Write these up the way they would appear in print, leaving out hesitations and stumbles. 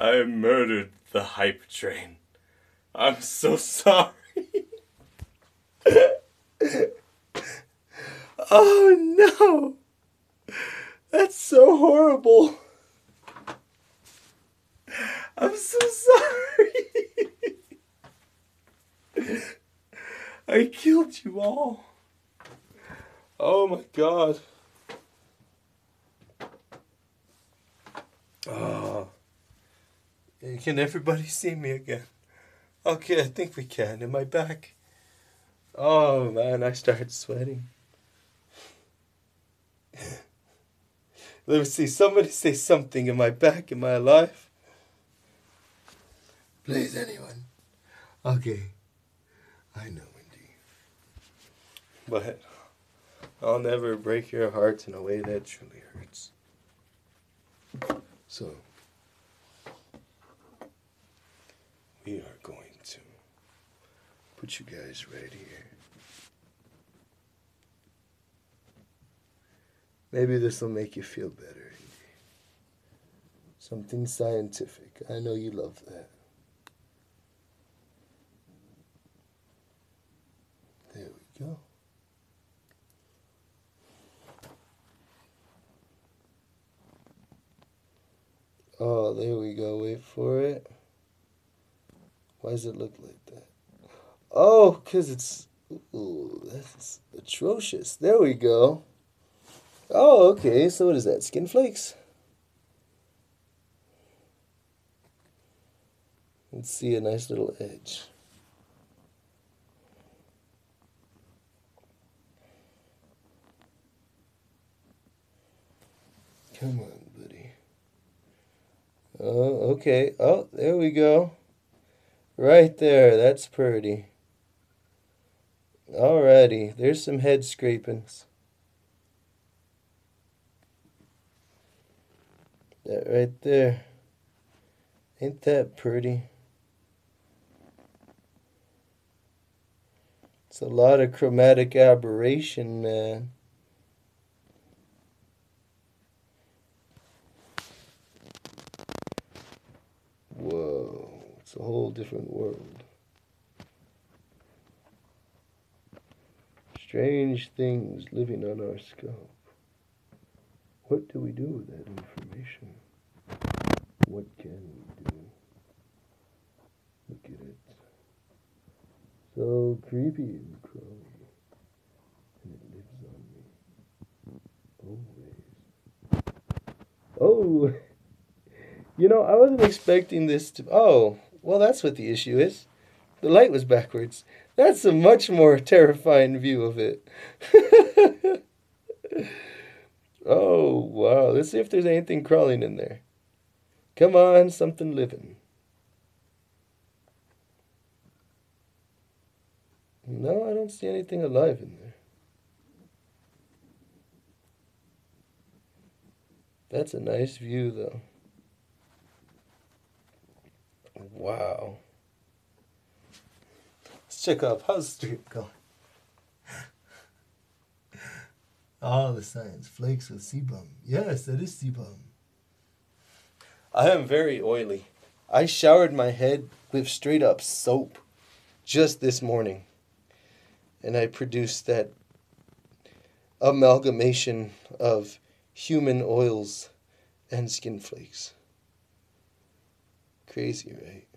I murdered the hype train. I'm so sorry. Oh no! That's so horrible. I'm so sorry. I killed you all. Oh my god. Oh. Can everybody see me again? Okay, I think we can. Am I back? Oh man, I started sweating. Let me see. Somebody say something. Am I back? Am I alive? Please, anyone. Okay. I know, indeed. But I'll never break your heart in a way that truly hurts. So, we are going to put you guys right here. Maybe this will make you feel better. Something scientific. I know you love that. There we go. Oh, there we go. Wait for it. Why does it look like that? Oh, because it's... Ooh, that's atrocious. There we go. Oh, okay. So what is that? Skin flakes? Let's see a nice little edge. Come on, buddy. Oh, okay. Oh, there we go. Right there. That's pretty. Alrighty. There's some head scrapings. That right there. Ain't that pretty? It's a lot of chromatic aberration, man. Whoa, it's a whole different world. Strange things living on our scope. What do we do with that information? What can we do? Look at it. So creepy and crawly. And it lives on me. Always. Oh! You know, I wasn't expecting this to... Oh, well, that's what the issue is. The light was backwards. That's a much more terrifying view of it. Oh, wow. Let's see if there's anything crawling in there. Come on, something living. No, I don't see anything alive in there. That's a nice view, though. Wow. Let's check up. How's the stream going? All the science. Flakes with sebum. Yes, that is sebum. I am very oily. I showered my head with straight up soap just this morning. And I produced that amalgamation of human oils and skin flakes. Crazy, right?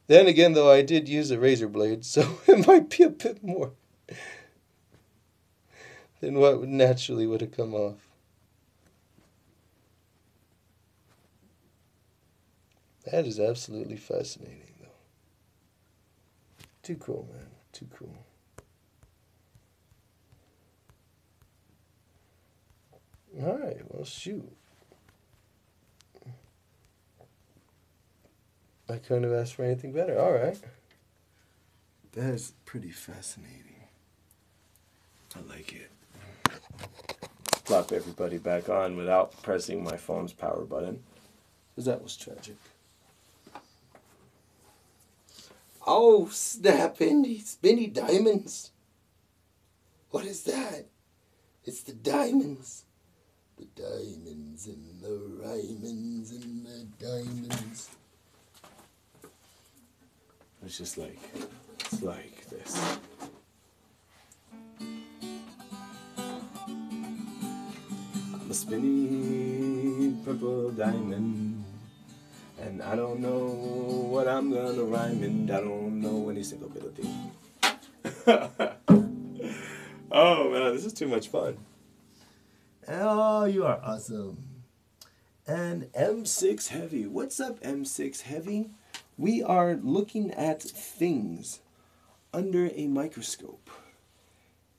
Then again, though, I did use a razor blade, so it might be a bit more than what naturally would have come off. That is absolutely fascinating, though. Too cool, man. Too cool. Alright, well, shoot. I couldn't have asked for anything better. Alright. That is pretty fascinating. I like it. Plop everybody back on without pressing my phone's power button, because that was tragic. Oh, snap, Indy. Spinny diamonds. What is that? It's the diamonds. The diamonds and the Rymands and the diamonds. It's just like, it's like this. I'm a spinny purple diamond, and I don't know what I'm gonna rhyme, and I don't know any single bit of thing. Oh man, this is too much fun. Oh, you are awesome. And M6 Heavy. What's up, M6 Heavy? We are looking at things under a microscope.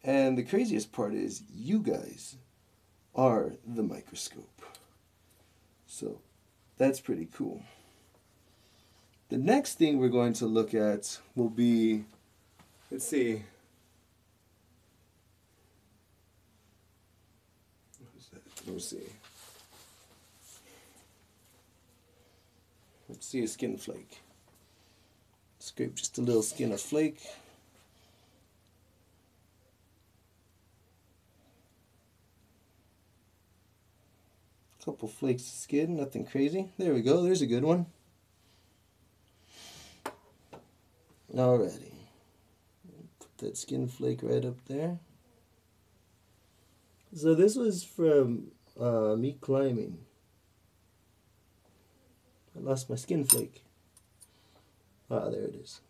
And the craziest part is you guys are the microscope. So that's pretty cool. The next thing we're going to look at will be, let's see. Let me see. Let's see a skin flake. Scrape just a little skin of flake. Couple flakes of skin, nothing crazy. There we go, there's a good one. Alrighty. Put that skin flake right up there. So this was from me climbing. I lost my skin flake. Ah, there it is.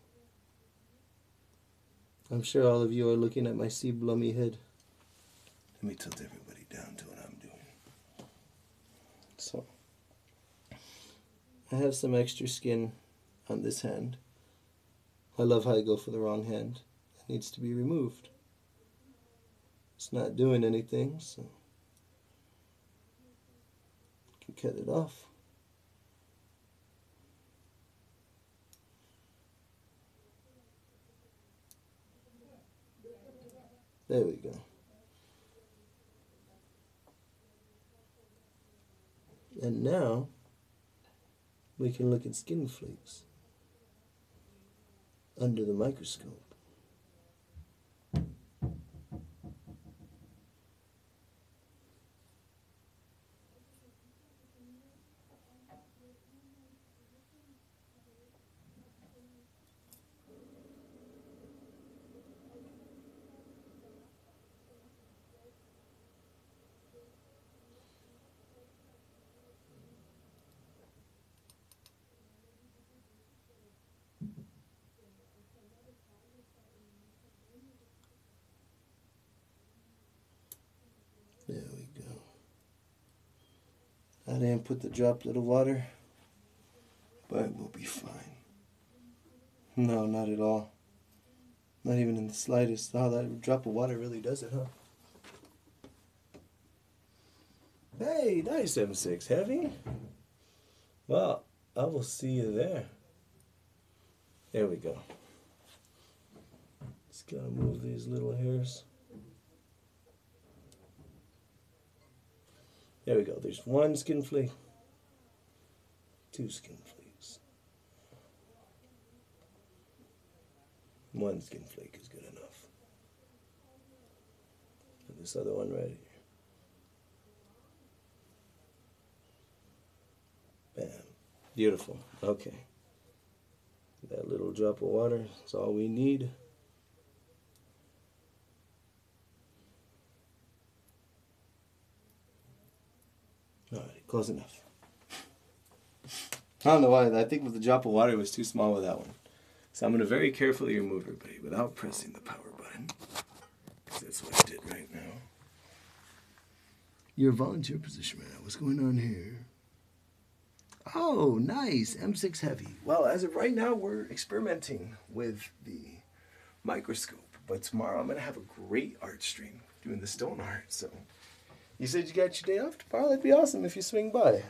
I'm sure all of you are looking at my sea blummy head. Let me tilt everybody down to what I'm doing. So, I have some extra skin on this hand. I love how I go for the wrong hand. It needs to be removed. It's not doing anything, so I can cut it off. There we go. And now we can look at skin flakes under the microscope. There we go. I didn't put the droplet of water, but we'll be fine. No, not at all. Not even in the slightest. Oh, that drop of water really does it, huh? Hey, nice M6 Heavy. Well, I will see you there. There we go. Just gotta move these little hairs. There we go. There's one skin flake. Two skin flakes. One skin flake is good enough. And this other one right here. Bam. Beautiful. Okay. That little drop of water is all we need. Alright, close enough. I don't know why. I think with the drop of water it was too small with that one. So I'm going to very carefully remove everybody without pressing the power button. Because that's what I did right now. Your volunteer position right now. What's going on here? Oh, nice. M6 Heavy. Well, as of right now, we're experimenting with the microscope. But tomorrow I'm going to have a great art stream doing the stone art. So you said you got your day off tomorrow? That'd be awesome if you swing by.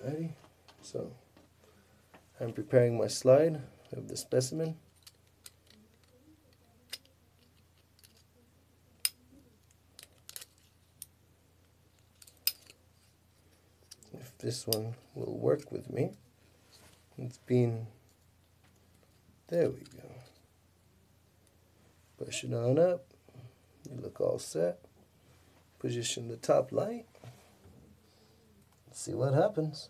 Alrighty. So I'm preparing my slide of the specimen. If this one will work with me. It's been, there we go. Push it on up. You look all set. Position the top light. See what happens.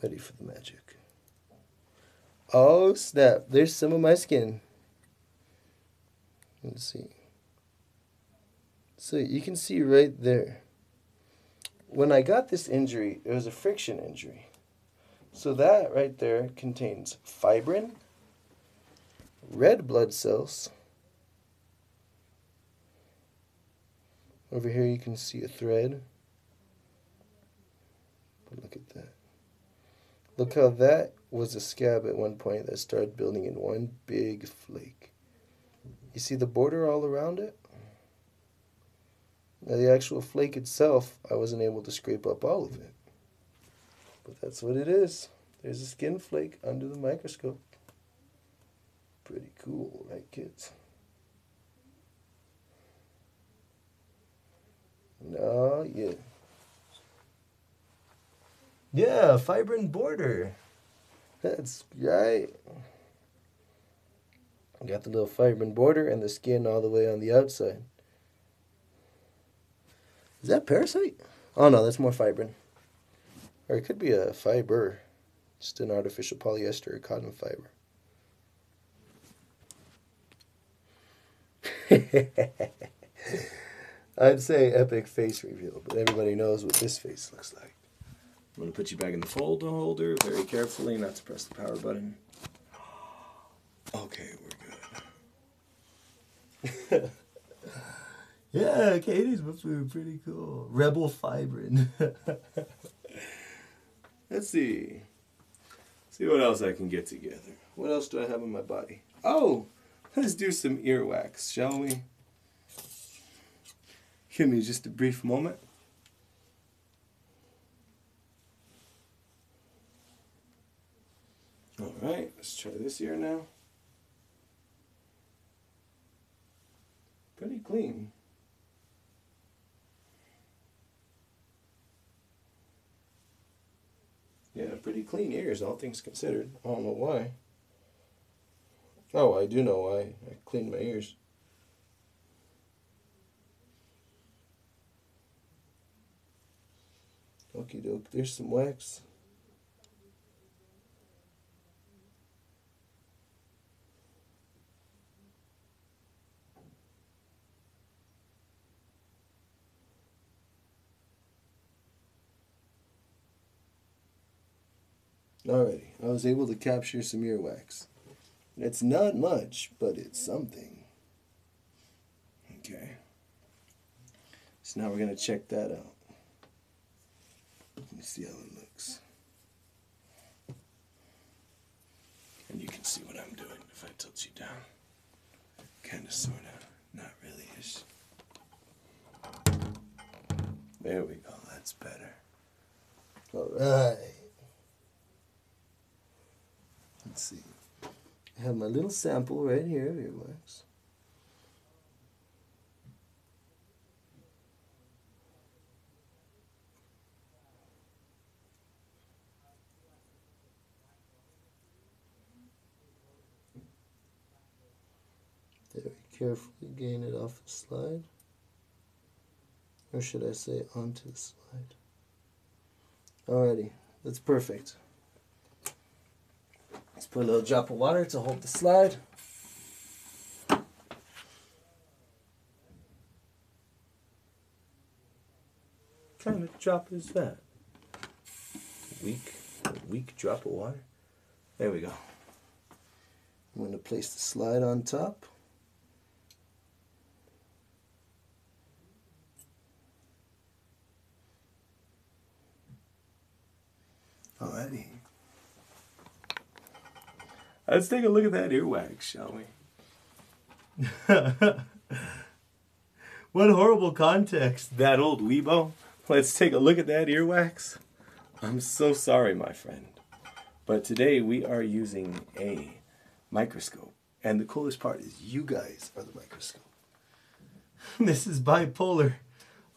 Ready for the magic. Oh snap, there's some of my skin. Let's see. So you can see right there. When I got this injury, it was a friction injury. So that right there contains fibrin, red blood cells. Over here you can see a thread. But look at that. Look how that was a scab at one point that started building in one big flake. You see the border all around it? Now the actual flake itself, I wasn't able to scrape up all of it. But that's what it is. There's a skin flake under the microscope. Pretty cool, right kids? Oh, yeah. Yeah, fibrin border. That's right. Got the little fibrin border and the skin all the way on the outside. Is that parasite? Oh no, that's more fibrin. Or it could be a fiber. Just an artificial polyester or cotton fiber. I'd say epic face reveal, but everybody knows what this face looks like. I'm going to put you back in the folder holder very carefully, not to press the power button. Okay, we're good. Yeah, Katie's buffooed, pretty cool. Rebel fibrin. Let's see. See what else I can get together. What else do I have in my body? Oh, let's do some earwax, shall we? Give me just a brief moment. All right, let's try this ear now. Pretty clean. Yeah, pretty clean ears, all things considered. I don't know why. Oh, I do know why. I cleaned my ears. Okie doke, there's some wax. Alrighty, I was able to capture some earwax. It's not much, but it's something. Okay. So now we're going to check that out. Let me see how it looks. And you can see what I'm doing if I tilt you down. Kind of, sort of, not really-ish. There we go, that's better. Alright. Let's see. I have my little sample right here of earwax. Very carefully gain it off the slide. Or should I say onto the slide? Alrighty, that's perfect. Let's put a little drop of water to hold the slide. What kind of drop is that? A weak drop of water. There we go. I'm going to place the slide on top. Alrighty. Let's take a look at that earwax, shall we? What horrible context, that old weebo. Let's take a look at that earwax. I'm so sorry, my friend. But today we are using a microscope. And the coolest part is you guys are the microscope. This is bipolar.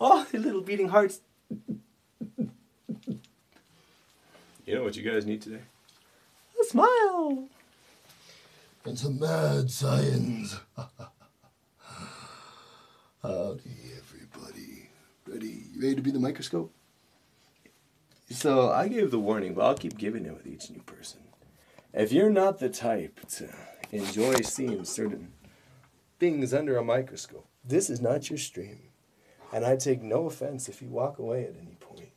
Oh, the little beating hearts. You know what you guys need today? A smile. And some mad science. Howdy, everybody. Ready? You ready to be the microscope? So I gave the warning, but I'll keep giving it with each new person. If you're not the type to enjoy seeing certain things under a microscope, this is not your stream. And I take no offense if you walk away at any point.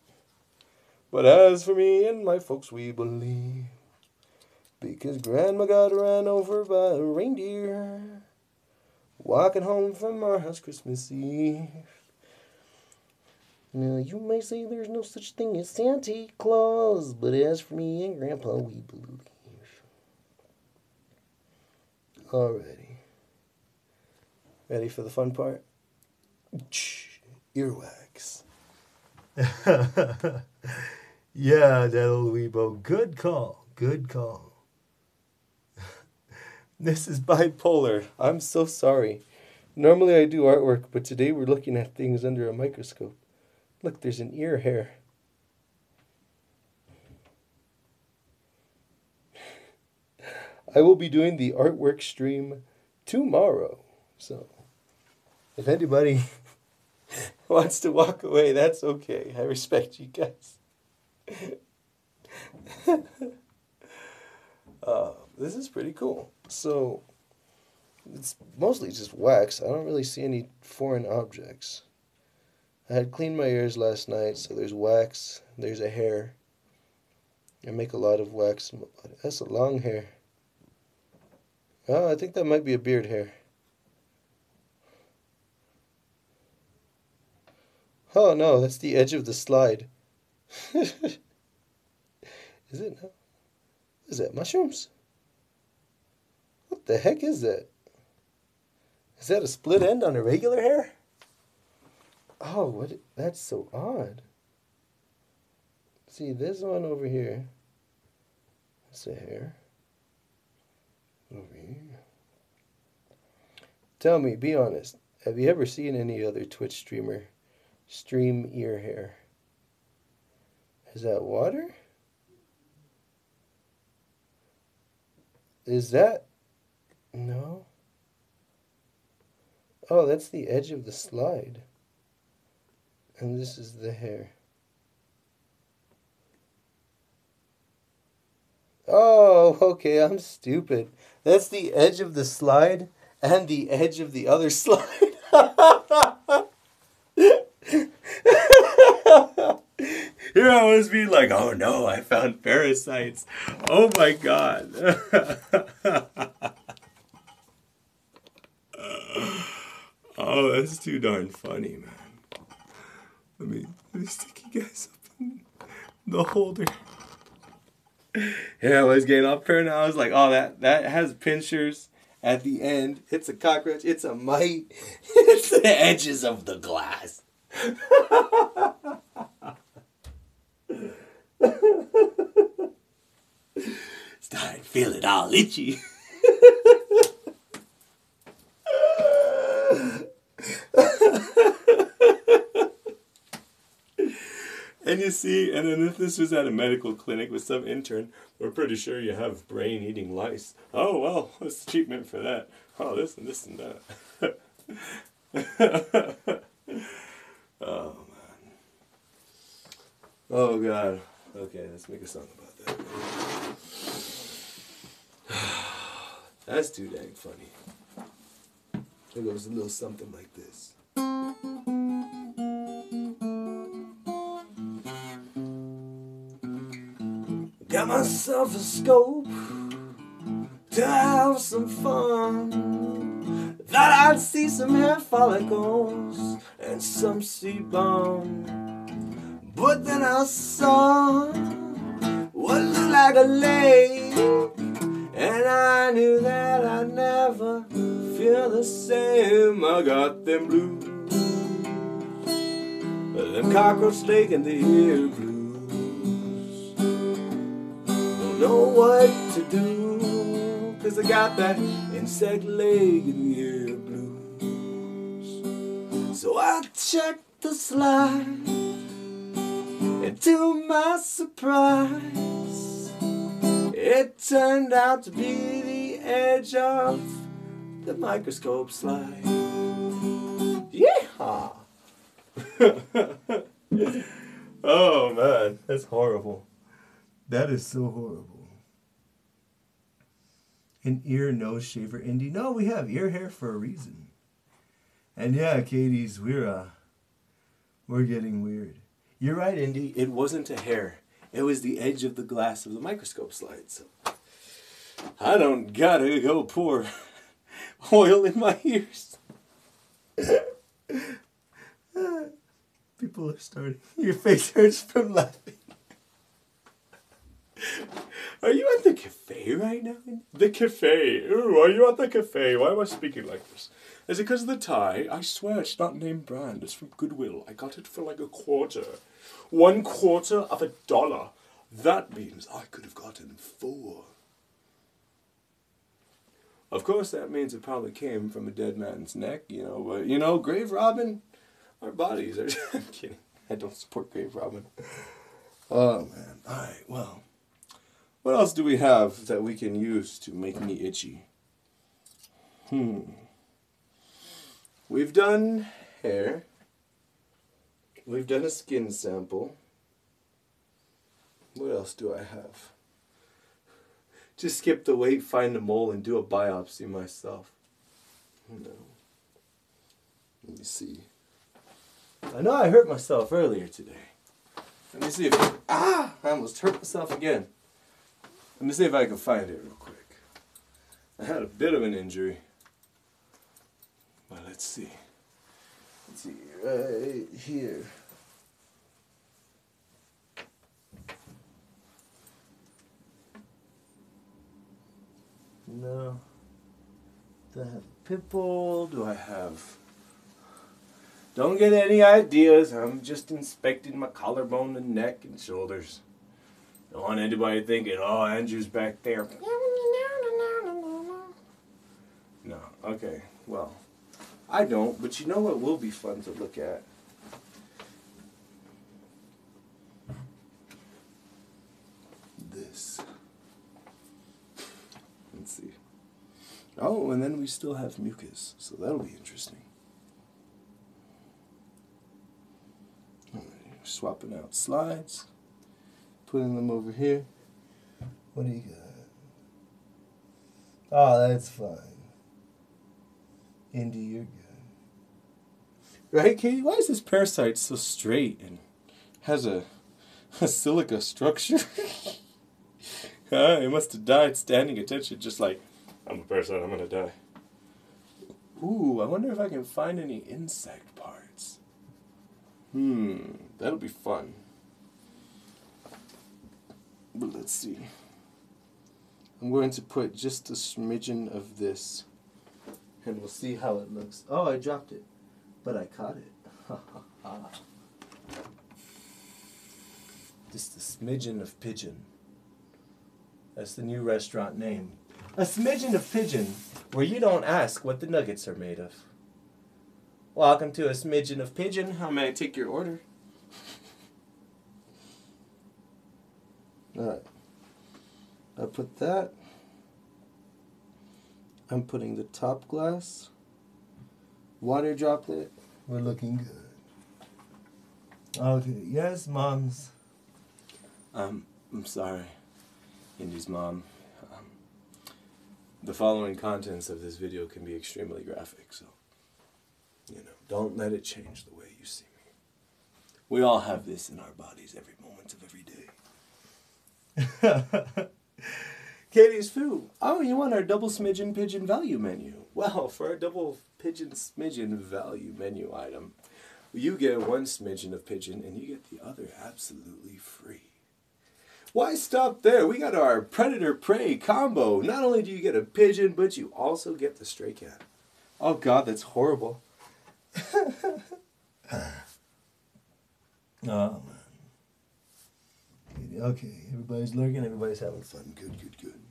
But as for me and my folks, we believe. Because Grandma got ran over by a reindeer walking home from our house Christmas Eve. Now, you may say there's no such thing as Santa Claus, but as for me and Grandpa, we believe. Alrighty. Ready for the fun part? Earwax. Yeah, that old Weebo. Good call. Good call. This is bipolar. I'm so sorry. Normally I do artwork, but today we're looking at things under a microscope. Look, there's an ear hair. I will be doing the artwork stream tomorrow. So, if anybody wants to walk away, that's okay. I respect you guys. This is pretty cool. So, it's mostly just wax. I don't really see any foreign objects. I had cleaned my ears last night, so there's wax, there's a hair. I make a lot of wax. That's a long hair. Oh, I think that might be a beard hair. Oh no, that's the edge of the slide. Is it? No. Is that mushrooms? What the heck is that? Is that a split end on a regular hair? Oh, what? That's so odd. See, this one over here. That's a hair. Over here. Tell me, be honest. Have you ever seen any other Twitch streamer stream ear hair? Is that water? Is that? No. Oh, that's the edge of the slide. And this is the hair. Oh, okay, I'm stupid. That's the edge of the slide and the edge of the other slide. Here I was being like, oh no, I found parasites. Oh my god. Oh, that's too darn funny, man. Let me stick you guys up in the holder. Yeah, I was getting up here and I was like, oh, that has pinchers at the end. It's a cockroach. It's a mite. It's the edges of the glass. Started feeling all itchy. And you see, and then if this was at a medical clinic with some intern, we're pretty sure you have brain-eating lice. Oh, well, what's the treatment for that? Oh, this and this and that. Oh, man. Oh, God. Okay, let's make a song about that. That's too dang funny. It goes a little something like this. Got myself a scope to have some fun. Thought I'd see some hair follicles and some sebum. But then I saw what looked like a lake, and I knew that I'd never feel the same. I got them blues, them cockroach leg and the ear blues. Know what to do, 'cause I got that insect leg in the ear blues. So I checked the slide, and to my surprise, it turned out to be the edge of the microscope slide. Yeehaw! Oh man, that's horrible. That is so horrible. An ear nose shaver, Indy. No, we have ear hair for a reason. And yeah, Katie's, we're getting weird. You're right, Indy. It wasn't a hair. It was the edge of the glass of the microscope slide. So I don't gotta go pour oil in my ears. People are starting. Your face hurts from laughing. Are you at the cafe right now? The cafe. Ooh, are you at the cafe? Why am I speaking like this? Is it because of the tie? I swear it's not name brand. It's from Goodwill. I got it for like a quarter. $0.25. That means I could have gotten 4. Of course, that means it probably came from a dead man's neck, but, grave robbing, our bodies are... I'm kidding. I don't support grave robbing. Oh, man. All right, well, what else do we have that we can use to make me itchy? We've done hair. We've done a skin sample. What else do I have? Just skip the wait, find a mole, and do a biopsy myself. No. Let me see. I know I hurt myself earlier today. Let me see if... I almost hurt myself again. Let me see if I can find it real quick. I had a bit of an injury. But let's see. Let's see, right here. No. Do I have a pimple? Do I have... Don't get any ideas. I'm just inspecting my collarbone and neck and shoulders. Don't want anybody thinking, oh, Andrew's back there. No. Okay. Well, I don't. But you know what will be fun to look at? This. Let's see. Oh, and then we still have mucus, so that'll be interesting. Swapping out slides, putting them over here. What do you got? Oh, that's fine. Indy, you're good. Right, Katie? Why is this parasite so straight and has a silica structure? It must have died standing attention, just like, I'm a parasite, I'm gonna die. Ooh, I wonder if I can find any insect parts. That'll be fun. But let's see. I'm going to put just a smidgen of this, and we'll see how it looks. Oh, I dropped it, but I caught it. Just a smidgen of pigeon. That's the new restaurant name. A smidgen of pigeon, where you don't ask what the nuggets are made of. Welcome to a smidgen of pigeon. How may I take your order? Alright. I put that. I'm putting the top glass. Water droplet. We're looking good. Okay, yes, Moms. I'm sorry, Indy's mom. The following contents of this video can be extremely graphic, so, don't let it change the way you see me. We all have this in our bodies every moment of every day. Katie's Foo. Oh, you want our double smidgen pigeon value menu? Well, for our double pigeon smidgen value menu item, you get 1 smidgen of pigeon and you get the other absolutely free. Why stop there? We got our predator-prey combo. Not only do you get a pigeon, but you also get the stray cat. Oh God, that's horrible. Oh, man. Okay, everybody's lurking, everybody's having fun. Good, good, good.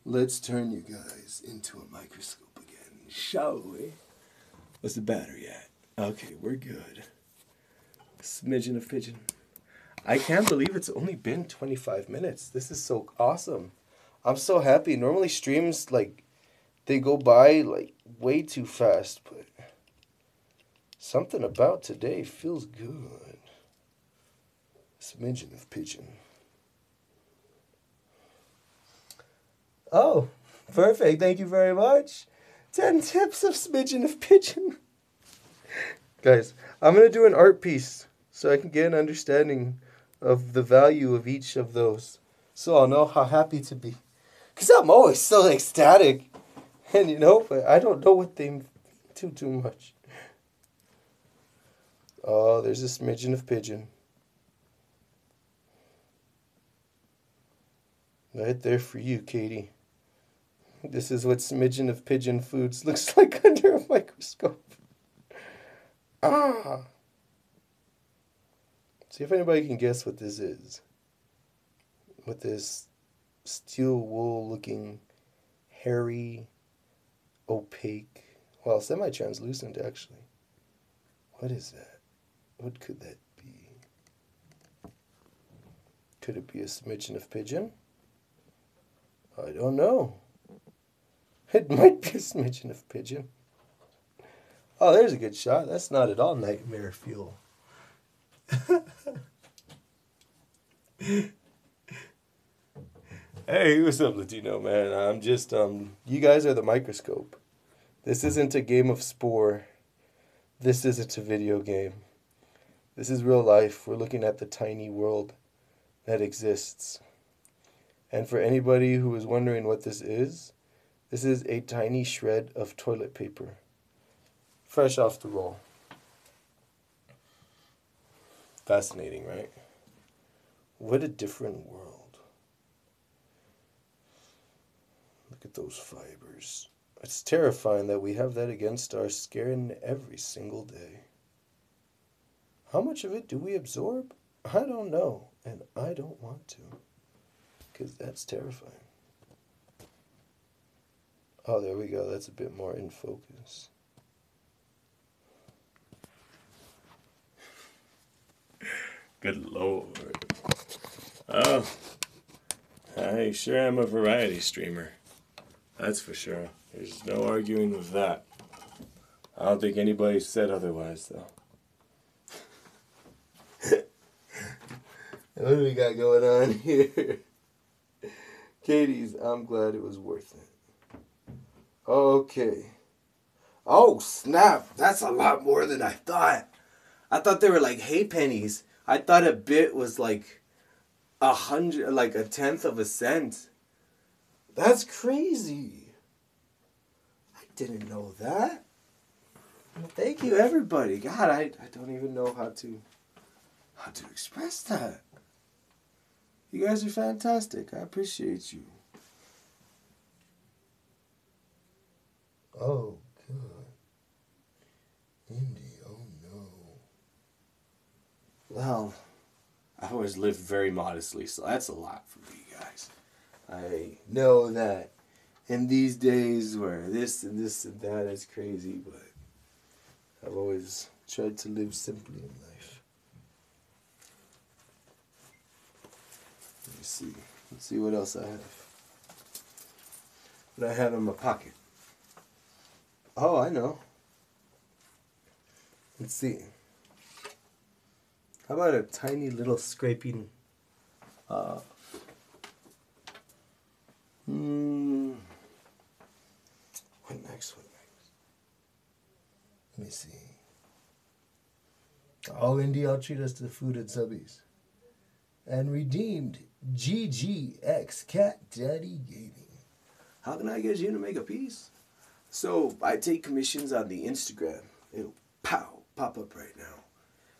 Let's turn you guys into a microscope again, shall we? What's the battery at? Okay, we're good. Smidgen of pigeon. I can't believe it's only been 25 minutes. This is so awesome. I'm so happy. Normally streams, like, they go by, like, way too fast, but something about today feels good. Smidgen of pigeon. Oh, perfect. Thank you very much. 10 tips of smidgen of pigeon. Guys, I'm going to do an art piece so I can get an understanding of the value of each of those. So I'll know how happy to be. Because I'm always so ecstatic. And you know, but I don't know what they do too much. Oh, there's a smidgen of pigeon. Right there for you, Katie. This is what smidgen of pigeon foods looks like under a microscope. Ah! See if anybody can guess what this is. What this steel wool looking, hairy, opaque, well, semi-translucent actually. What is that? What could that be? Could it be a smidgen of pigeon? I don't know. It might be a smidgen of pigeon. Oh, there's a good shot. That's not at all nightmare fuel. Hey, what's up, Latino man? I'm just, you guys are the microscope. This isn't a game of Spore. This isn't a video game. This is real life. We're looking at the tiny world that exists. And for anybody who is wondering what this is a tiny shred of toilet paper. Fresh off the roll. Fascinating, right? What a different world. Look at those fibers. It's terrifying that we have that against our skin every single day. How much of it do we absorb? I don't know, and I don't want to, because that's terrifying. Oh, there we go. That's a bit more in focus. Good Lord. Oh, I sure am a variety streamer. That's for sure. There's no arguing with that. I don't think anybody said otherwise, though. What do we got going on here? Katie's, I'm glad it was worth it. Okay. Oh, snap. That's a lot more than I thought. I thought they were like hay pennies. I thought a bit was like 100, like 1/10 of a cent. That's crazy. I didn't know that. Thank you, everybody. God, I don't even know how to express that. You guys are fantastic. I appreciate you. Oh, God. Indy, oh no. Well, I've always lived very modestly, so that's a lot for me, guys. I know that in these days where this and that is crazy, but I've always tried to live simply in life. Let me see. Let's see what else I have. What I have in my pocket. Oh, I know. Let's see. How about a tiny little scraping? What next? Let me see. Oh, Indy, I'll treat us to food at Subbies. And redeemed GGX Cat Daddy Gaming. How can I get you to make a piece? So I take commissions on the Instagram. It'll pop up right now.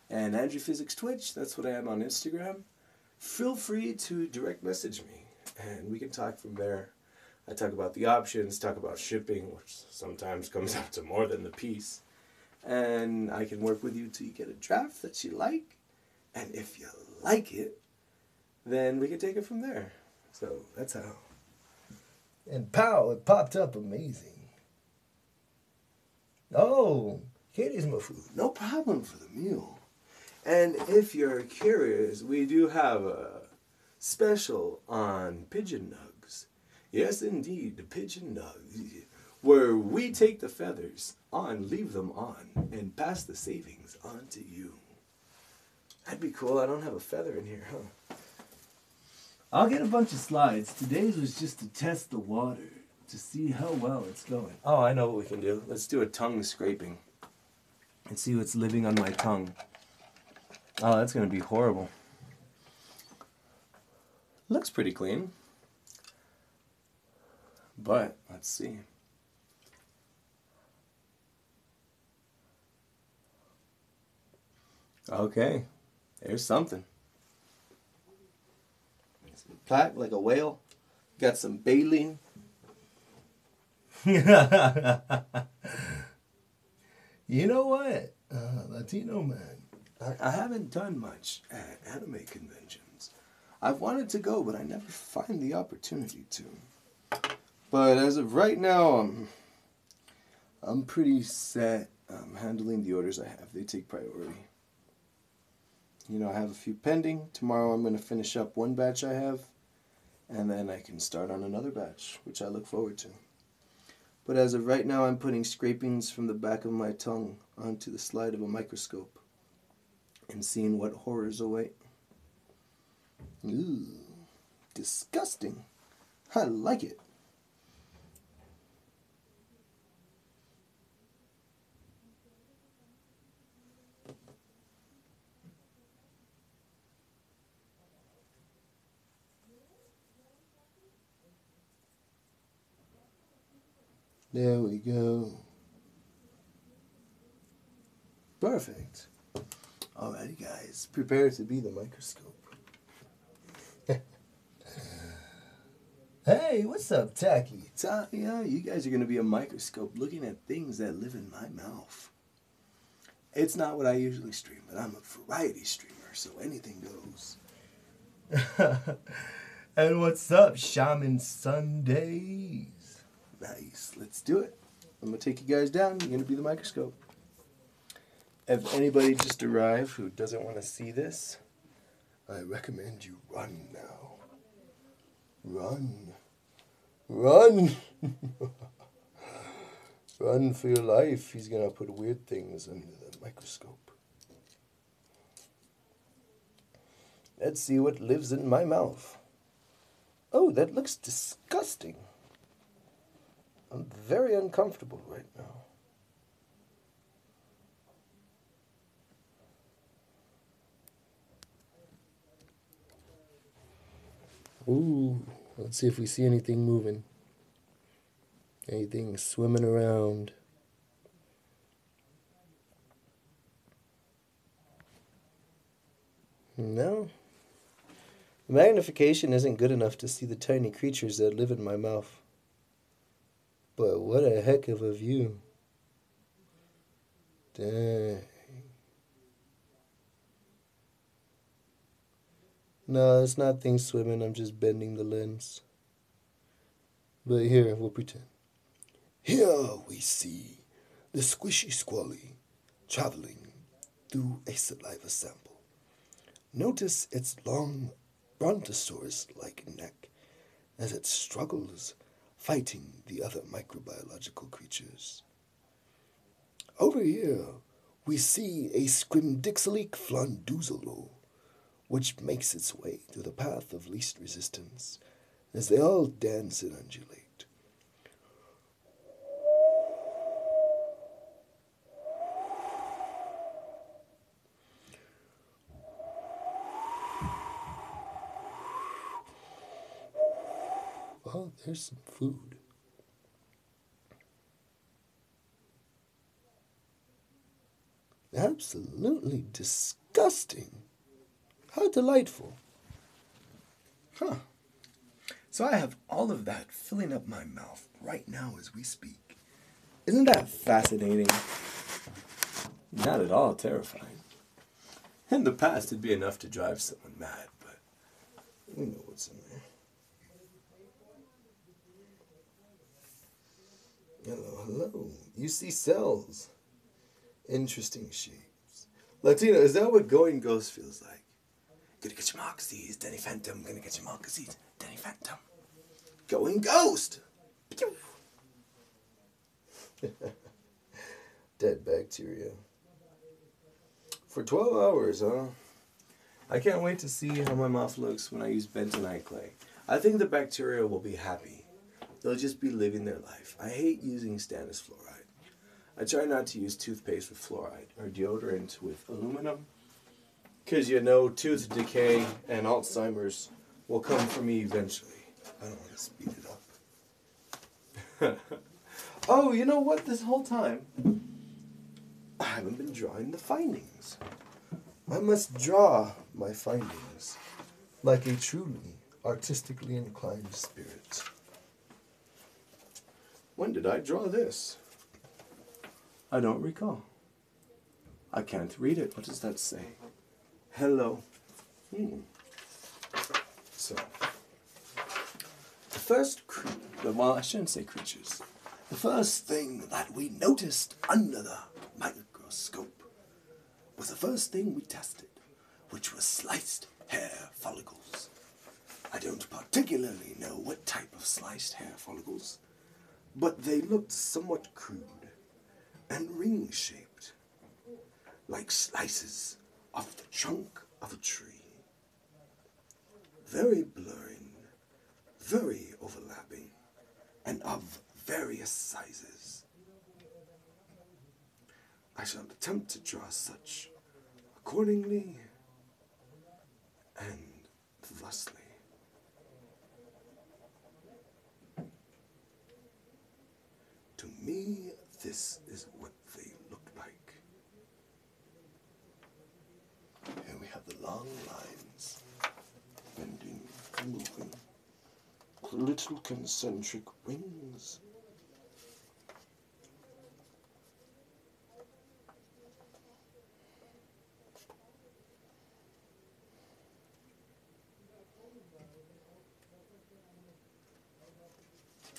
And Andrew Physics Twitch, that's what I am on Instagram. Feel free to direct message me and we can talk from there. I talk about the options, talk about shipping, which sometimes comes out to more than the piece. And I can work with you till you get a draft that you like. And if you like it, then we can take it from there. So that's how. And pow, it popped up amazing. Oh, Katie's my food. No problem for the meal. And if you're curious, we do have a special on pigeon nugs. Yes, indeed, the pigeon nugs, where we take the feathers on, leave them on, and pass the savings on to you. That'd be cool. I don't have a feather in here, huh? I'll get a bunch of slides. Today's was just to test the water, to see how well it's going. Oh, I know what we can do. Let's do a tongue scraping and see what's living on my tongue. Oh, that's going to be horrible. Looks pretty clean. But, let's see. Okay, there's something. Some plaque like a whale. Got some baleen. You know what, Latino man? I haven't done much at anime conventions. I've wanted to go, but I never find the opportunity to. But as of right now, I'm pretty set handling the orders I have. They take priority. You know, I have a few pending. Tomorrow I'm going to finish up one batch I have, and then I can start on another batch, which I look forward to. But as of right now, I'm putting scrapings from the back of my tongue onto the slide of a microscope and seeing what horrors await. Ooh, disgusting. I like it. There we go. Perfect. Alrighty, guys. Prepare to be the microscope. Hey, what's up, Tacky? Yeah, you guys are going to be a microscope looking at things that live in my mouth. It's not what I usually stream, but I'm a variety streamer, so anything goes. And what's up, Shaman Sundays? Nice. Let's do it. I'm going to take you guys down. You're going to be the microscope. If anybody just arrived who doesn't want to see this, I recommend you run now. Run. Run. Run for your life. He's going to put weird things under the microscope. Let's see what lives in my mouth. Oh, that looks disgusting. I'm very uncomfortable right now. Ooh, let's see if we see anything moving. Anything swimming around. No. The magnification isn't good enough to see the tiny creatures that live in my mouth. But what a heck of a view. Dang. No, it's not things swimming, I'm just bending the lens. But here, we'll pretend. Here we see the squishy squally traveling through a saliva sample. Notice its long brontosaurus-like neck as it struggles fighting the other microbiological creatures. Over here, we see a Scrimdixalic flanduzolo, which makes its way through the path of least resistance as they all dance and undulate. Oh, there's some food. Absolutely disgusting. How delightful. Huh. So I have all of that filling up my mouth right now as we speak. Isn't that fascinating? Not at all terrifying. In the past, it'd be enough to drive someone mad, but we know what's in there. Hello, hello. You see cells. Interesting shapes. Latino, is that what going ghost feels like? Gonna get your moccasins, Danny Phantom. Gonna get your moccasins, Danny Phantom. Going ghost! Pew! Dead bacteria. For 12 hours, huh? I can't wait to see how my mouth looks when I use bentonite clay. I think the bacteria will be happy. They'll just be living their life. I hate using stannous fluoride. I try not to use toothpaste with fluoride or deodorant with aluminum. Because you know tooth decay and Alzheimer's will come for me eventually. I don't want to speed it up. Oh, you know what? This whole time, I haven't been drawing the findings. I must draw my findings like a truly artistically inclined spirit. When did I draw this? I don't recall. I can't read it. What does that say? Hello. So, the first well, I shouldn't say creatures. The first thing that we noticed under the microscope was the first thing we tested, which was sliced hair follicles. I don't particularly know what type of sliced hair follicles, but they looked somewhat crude and ring-shaped, like slices of the trunk of a tree. Very blurring, very overlapping, and of various sizes. I shall attempt to draw such accordingly and thusly. To me, this is what they look like. Here we have the long lines, bending, moving, the little concentric rings.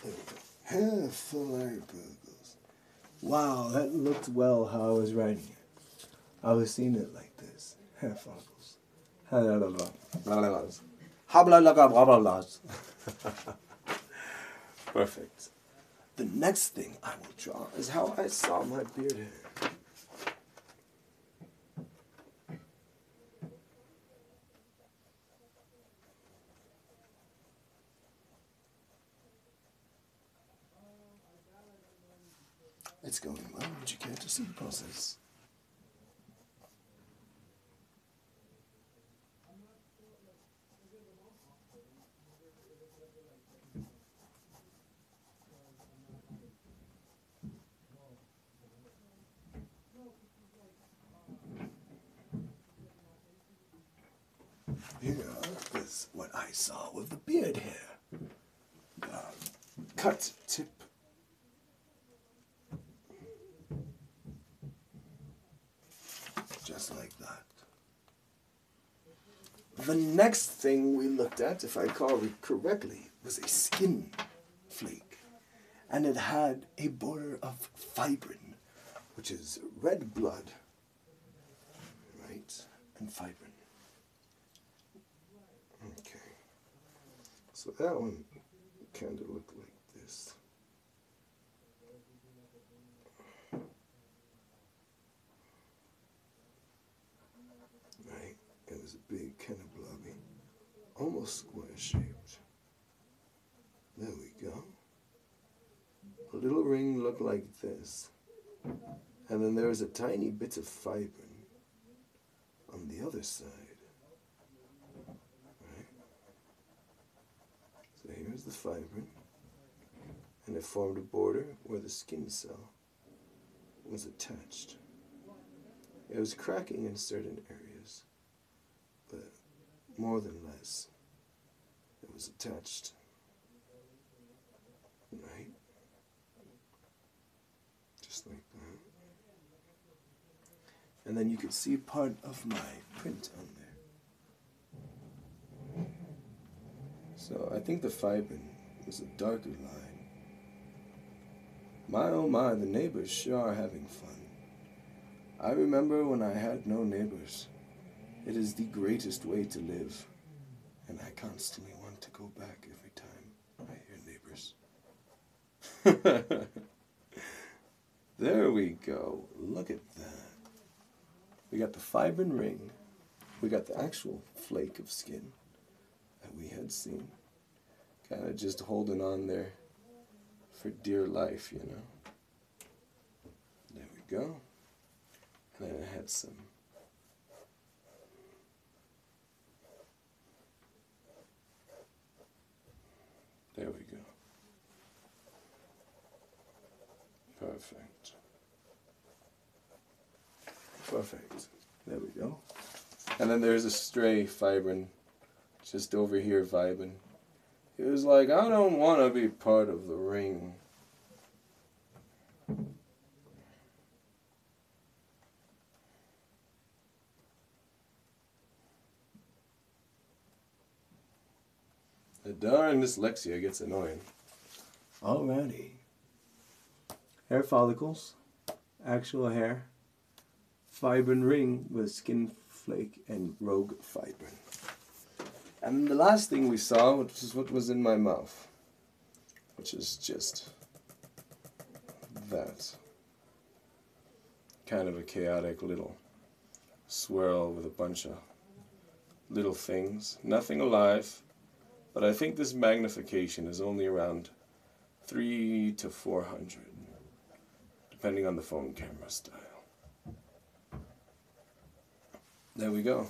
There we go. Hair follicles. Wow, that looked well how I was writing it. I was seeing it like this. Hair follicles. Perfect. The next thing I will draw is how I saw my beard hair. It's going well. Would you care to see the process? Here is what I saw with the beard hair. Cut tip. Just like that. The next thing we looked at, if I recall correctly, was a skin flake. And it had a border of fibrin, which is red blood, right? And fibrin. Okay. So that one kind of looked like this. Right? It was a big, kind of blobby, almost square-shaped. There we go. A little ring looked like this. And then there was a tiny bit of fibrin on the other side. Right? So here's the fibrin. And it formed a border where the skin cell was attached. It was cracking in certain areas, but more than less, it was attached. Right? Just like that. And then you could see part of my print on there. So I think the fibrin was a darker line. My oh my, the neighbors sure are having fun. I remember when I had no neighbors. It is the greatest way to live. And I constantly want to go back every time I hear neighbors. There we go. Look at that. We got the fibrin ring. We got the actual flake of skin that we had seen. Kind of just holding on there for dear life, you know. There we go. And then it had some. There we go. Perfect. Perfect. There we go. And then there's a stray fibrin just over here vibing. He was like, I don't want to be part of the ring. The darn dyslexia gets annoying. Alrighty. Hair follicles, actual hair, fibrin ring with skin flake and rogue fibrin. And the last thing we saw, which is what was in my mouth, which is just that. Kind of a chaotic little swirl with a bunch of little things. Nothing alive, but I think this magnification is only around 300 to 400, depending on the phone camera style. There we go.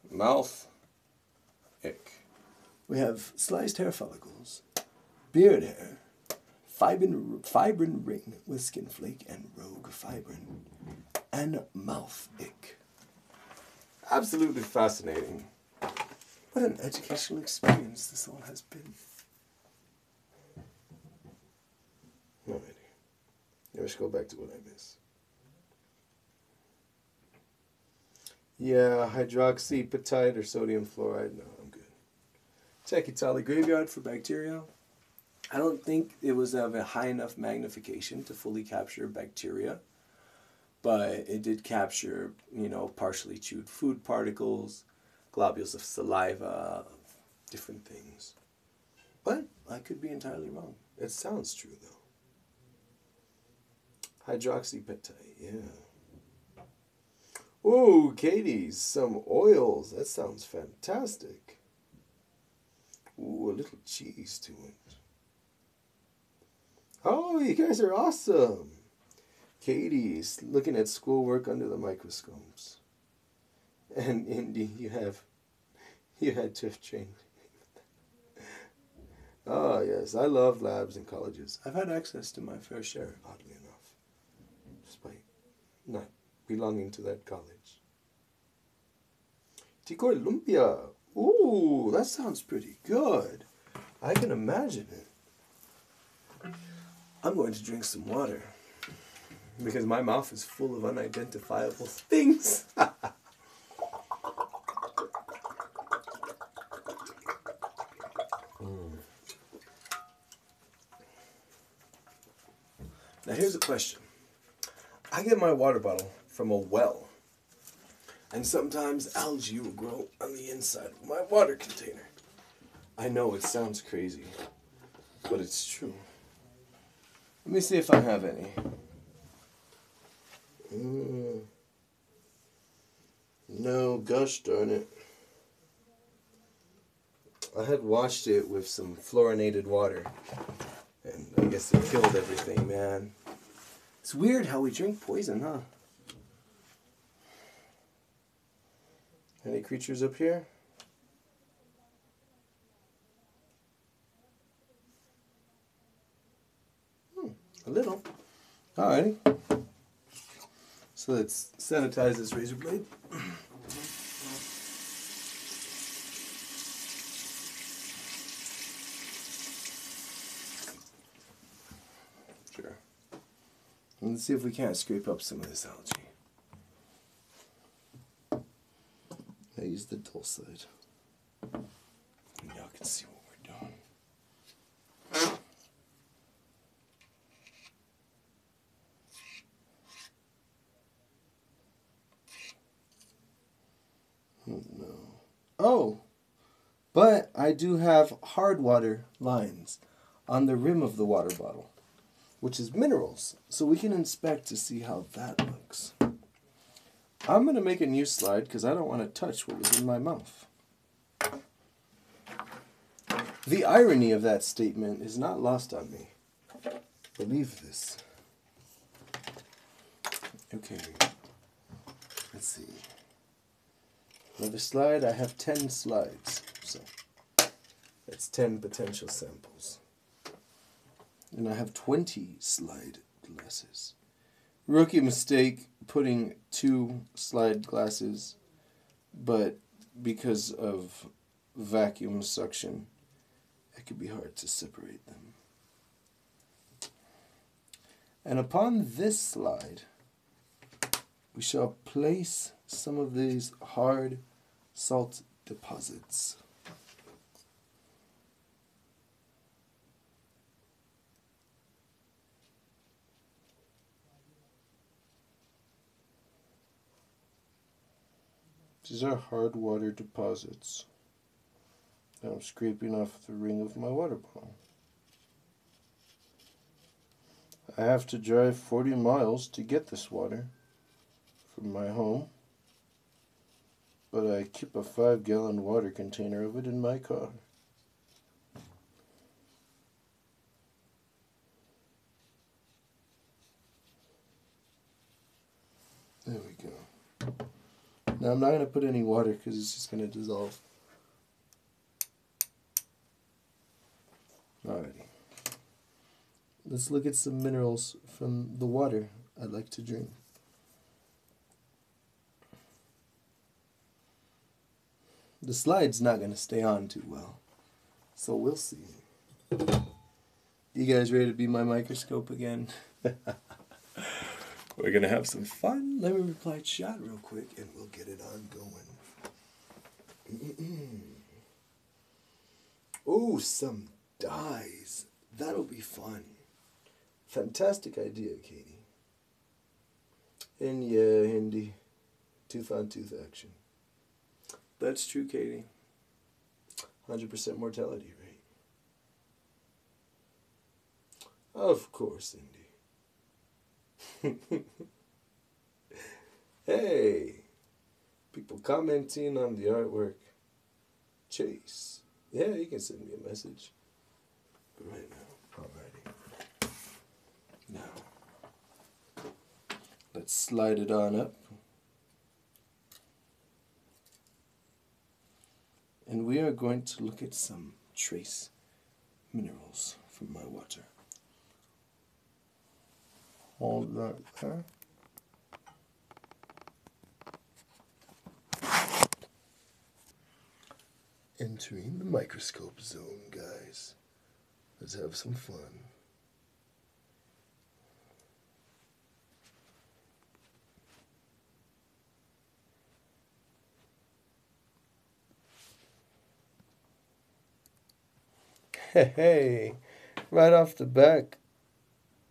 Mouth, ick. We have sliced hair follicles, beard hair, fibrin ring with skin flake and rogue fibrin, and mouth ick. Absolutely fascinating. What an educational experience this all has been. Alrighty. Let's go back to what I missed. Yeah, hydroxyapatite or sodium fluoride. No, I'm good. Tekutali graveyard for bacteria. I don't think it was of a high enough magnification to fully capture bacteria, but it did capture, you know, partially chewed food particles, globules of saliva, different things. But I could be entirely wrong. It sounds true, though. Hydroxyapatite, yeah. Ooh, Katie's, some oils. That sounds fantastic. Ooh, a little cheese to it. Oh, you guys are awesome. Katie's looking at schoolwork under the microscopes. And Indy, you had TIFF training. Oh, yes, I love labs and colleges. I've had access to my fair share, oddly enough, despite not belonging to that college. Ticor lumpia. Ooh, that sounds pretty good. I can imagine it. I'm going to drink some water because my mouth is full of unidentifiable things. Now here's a question. I get my water bottle from a well, and sometimes algae will grow on the inside of my water container. I know it sounds crazy, but it's true. Let me see if I have any. No, gosh darn it. I had washed it with some fluorinated water, and I guess it killed everything, man. It's weird how we drink poison, huh? Any creatures up here? A little. Alrighty. So let's sanitize this razor blade. Sure. And let's see if we can't scrape up some of this algae. I use the dull side. And y'all can see what we're doing. No. Oh, but I do have hard water lines on the rim of the water bottle, which is minerals. So we can inspect to see how that looks. I'm going to make a new slide because I don't want to touch what was in my mouth. The irony of that statement is not lost on me. Believe this. Okay. Let's see. Another slide. I have 10 slides. So that's 10 potential samples. And I have 20 slide glasses. Rookie mistake putting 2 slide glasses, but because of vacuum suction, it could be hard to separate them. And upon this slide, we shall place some of these hard salt deposits. These are hard water deposits that I'm scraping off the ring of my water bottle. I have to drive 40 miles to get this water from my home, but I keep a 5-gallon water container of it in my car. There we go. Now I'm not going to put any water because it's just going to dissolve. Alrighty. Let's look at some minerals from the water I'd like to drink. The slide's not going to stay on too well, so we'll see. You guys ready to be my microscope again? We're going to have some fun. Let me reply chat real quick and we'll get it on going. Oh, some dyes. That'll be fun. Fantastic idea, Katie. And yeah, Hindi. Tooth on tooth action. That's true, Katie. 100% mortality rate. Of course, Indy. Hey, people commenting on the artwork. Chase. Yeah, you can send me a message. But right now, alrighty. Now, let's slide it on up. And we are going to look at some trace minerals from my water. Hold that there. Entering the microscope zone, guys. Let's have some fun. Hey, right off the back,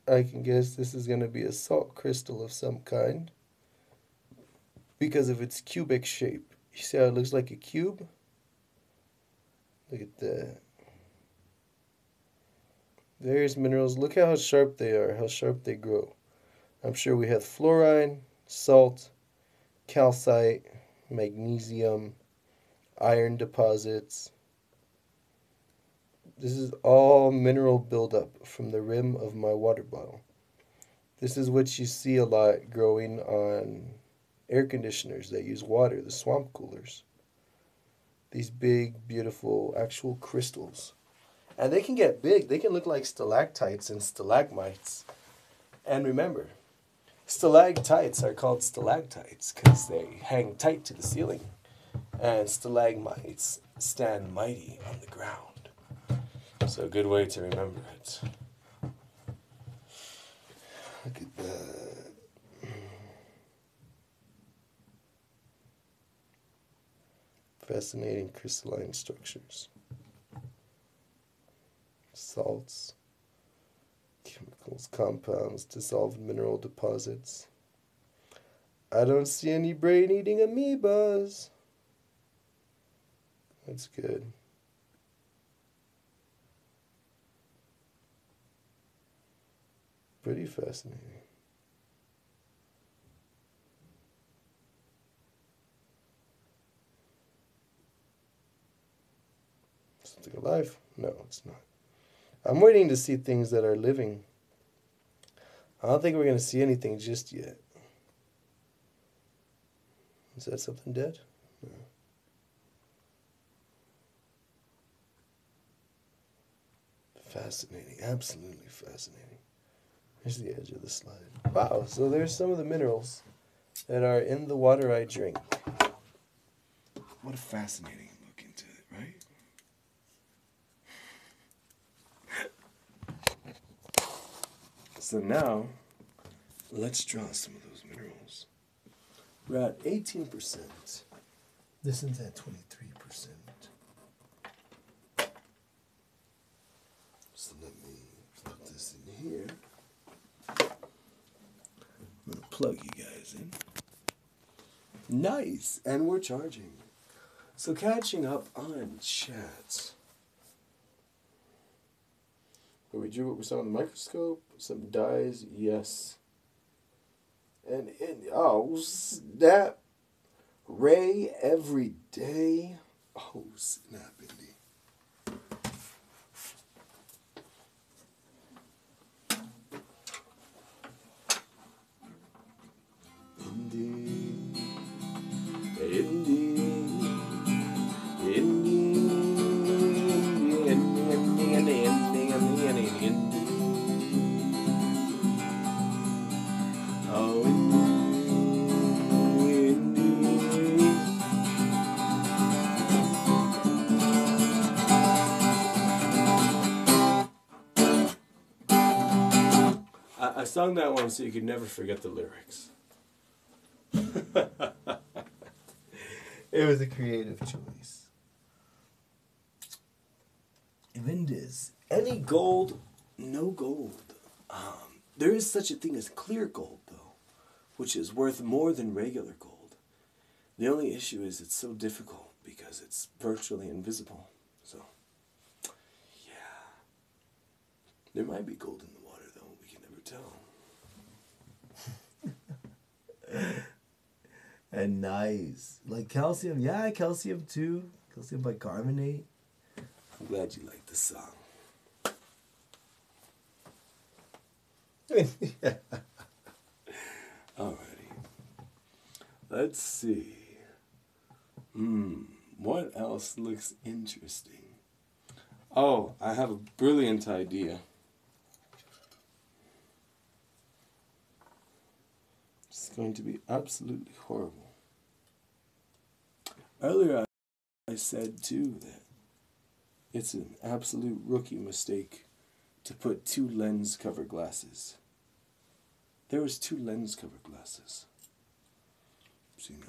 I can guess this is going to be a salt crystal of some kind because of its cubic shape. You see how it looks like a cube? Look at that. There's minerals. Look how sharp they are, how sharp they grow. I'm sure we have fluoride, salt, calcite, magnesium, iron deposits. This is all mineral buildup from the rim of my water bottle. This is what you see a lot growing on air conditioners that use water, the swamp coolers. These big, beautiful, actual crystals. And they can get big. They can look like stalactites and stalagmites. And remember, stalactites are called stalactites because they hang tight to the ceiling. And stalagmites stand mighty on the ground. So a good way to remember it. Look at that. Fascinating crystalline structures. Salts, chemicals, compounds, dissolved mineral deposits. I don't see any brain-eating amoebas. That's good. Pretty fascinating. Something alive? No, it's not. I'm waiting to see things that are living. I don't think we're going to see anything just yet. Is that something dead? No. Fascinating. Absolutely fascinating. Here's the edge of the slide. Wow, so there's some of the minerals that are in the water I drink. What a fascinating look into it, right? So now, let's draw some of those minerals. We're at 18%. This one's at 23%. So let me put this in here. I'm going to plug you guys in. Nice! And we're charging. So catching up on chat. Where we drew what we saw on the microscope. Some dyes, yes. And oh snap. Ray every day. Oh snap, Indy. I sung that one so you could never forget the lyrics. It was a creative choice. Vindiz. Any gold, no gold. There is such a thing as clear gold, though, which is worth more than regular gold. The only issue is it's so difficult because it's virtually invisible. So, yeah. There might be gold in the water, though. We can never tell. And nice. Like calcium. Yeah, calcium too. Calcium bicarbonate. I'm glad you like the song. Yeah. Alrighty. Let's see. What else looks interesting? Oh, I have a brilliant idea. It's going to be absolutely horrible. Earlier I said too that it's an absolute rookie mistake to put 2 lens cover glasses. There was 2 lens cover glasses. So you know.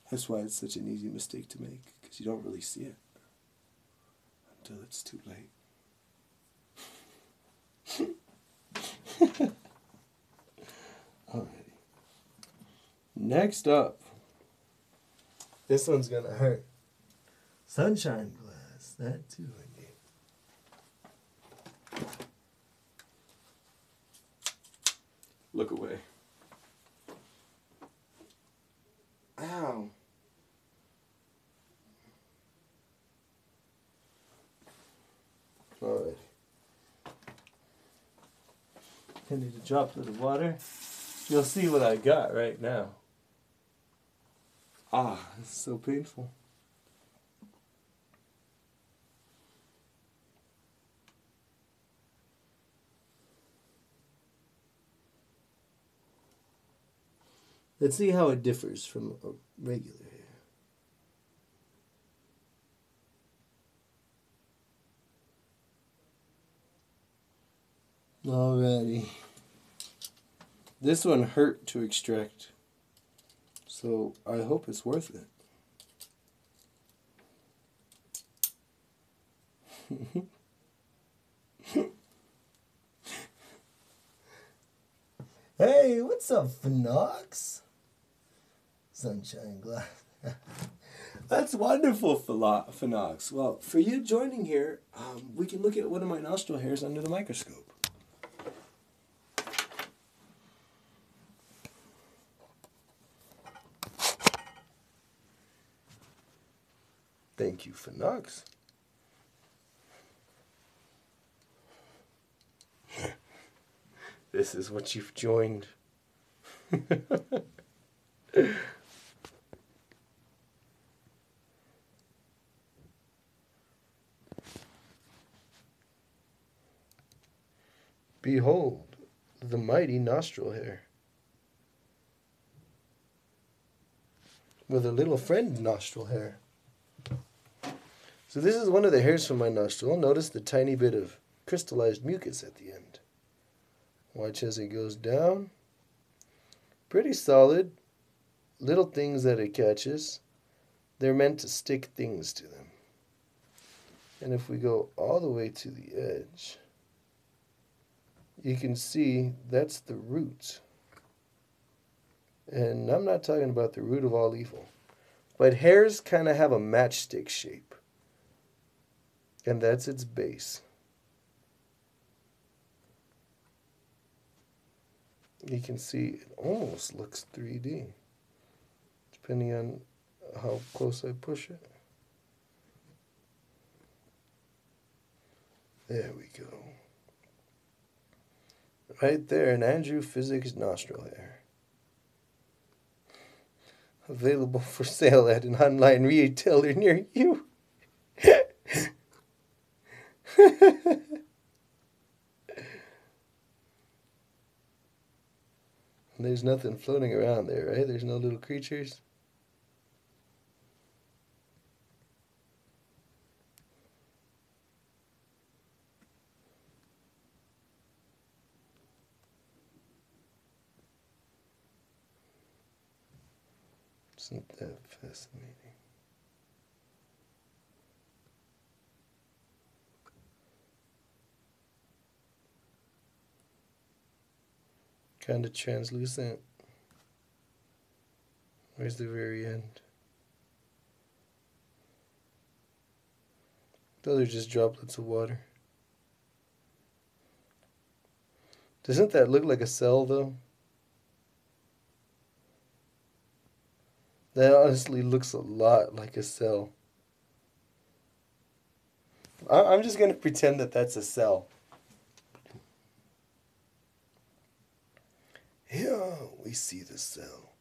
That's why it's such an easy mistake to make, because you don't really see it until it's too late. Alrighty. Next up. This one's gonna hurt. Sunshine glass. That too, Indy. Look away. Ow. Alright. I need a droplet of water. You'll see what I got right now. Ah, it's so painful. Let's see how it differs from a regular hair. Alrighty. This one hurt to extract, so I hope it's worth it. Hey, what's up, Phenox? Sunshine glass. That's wonderful, Phenox. Well, for you joining here, we can look at one of my nostril hairs under the microscope. Thank you, Phenox. This is what you've joined. Behold, the mighty nostril hair. With a little friend nostril hair. So this is one of the hairs from my nostril. Notice the tiny bit of crystallized mucus at the end. Watch as it goes down. Pretty solid. Little things that it catches. They're meant to stick things to them. And if we go all the way to the edge, you can see that's the root. And I'm not talking about the root of all evil. But hairs kind of have a matchstick shape. And that's its base. You can see it almost looks 3D, depending on how close I push it. There we go. Right there, an Andrew Physics nostril hair. Available for sale at an online retailer near you. There's nothing floating around there, right? There's no little creatures. Isn't that fascinating? Kind of translucent. Where's the very end? Those are just droplets of water. Doesn't that look like a cell, though? That honestly looks a lot like a cell. I'm just going to pretend that that's a cell. Here we see the cell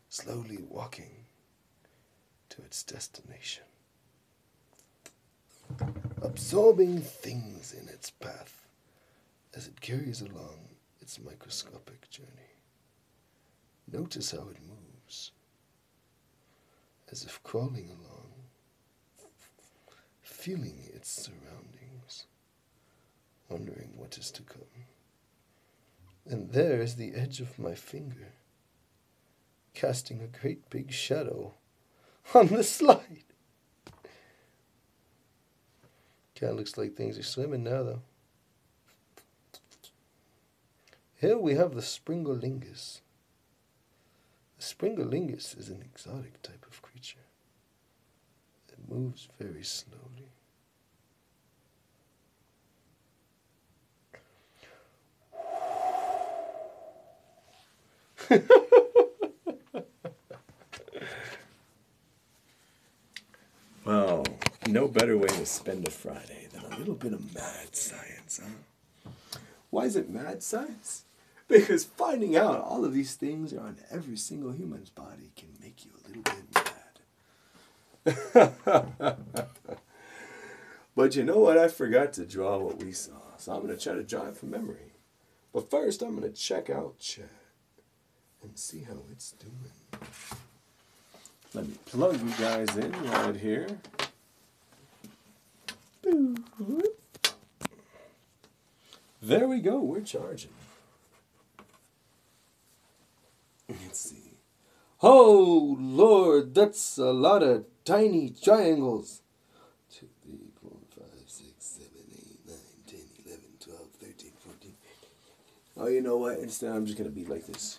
slowly walking to its destination, absorbing things in its path as it carries along its microscopic journey. Notice how it moves, as if crawling along, feeling its surroundings, wondering what is to come. And there is the edge of my finger, casting a great big shadow on the slide. Kind of looks like things are swimming now, though. Here we have the Springolingus. The Springolingus is an exotic type of creature that moves very slowly. Well, no better way to spend a Friday than a little bit of mad science, huh? Why is it mad science? Because finding out all of these things are on every single human's body can make you a little bit mad. But you know what? I forgot to draw what we saw. So I'm going to try to draw it from memory. But first, I'm going to check out chat and see how it's doing. Let me plug you guys in right here. There we go. We're charging. Let's see. Oh, Lord, that's a lot of tiny triangles. 2, 3, 4, 5, 6, 7, 8, 9, 10, 11, 12, 13, 14. Oh, you know what? Instead, I'm just going to be like this.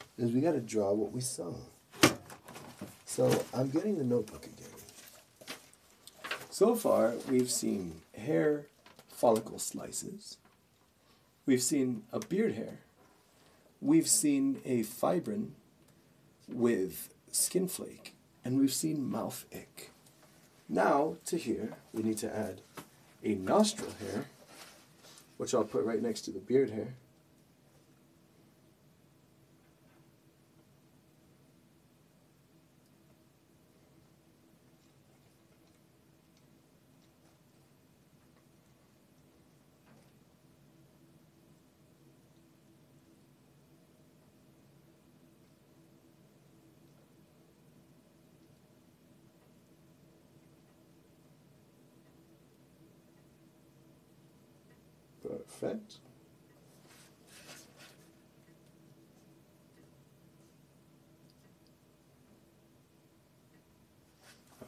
is we got to draw what we saw. So I'm getting the notebook again. So far, we've seen hair follicle slices. We've seen a beard hair. We've seen a fibrin with skin flake. And we've seen mouth ick. Now, to here, we need to add a nostril hair, which I'll put right next to the beard hair. Perfect.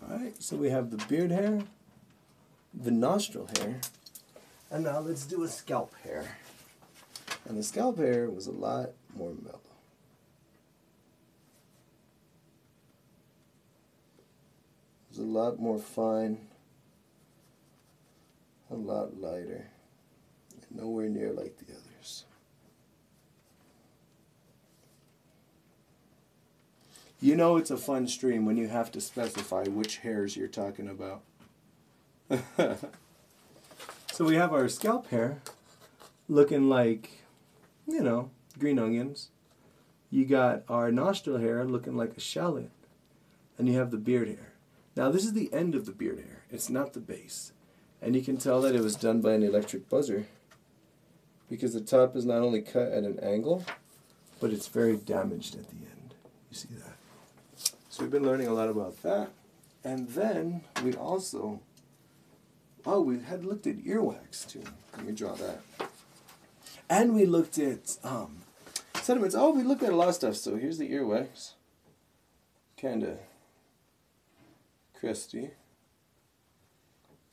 Alright, so we have the beard hair, the nostril hair, and now let's do a scalp hair. And the scalp hair was a lot more mellow. It was a lot more fine, a lot lighter. Nowhere near like the others. You know it's a fun stream when you have to specify which hairs you're talking about. So we have our scalp hair looking like, you know, green onions. You got our nostril hair looking like a shallot. And you have the beard hair. Now this is the end of the beard hair. It's not the base. And you can tell that it was done by an electric buzzer, because the top is not only cut at an angle, but it's very damaged at the end. You see that? So we've been learning a lot about that. And then we also, we had looked at earwax too. Let me draw that. And we looked at sediments. Oh, we looked at a lot of stuff. So here's the earwax. Kind of crusty.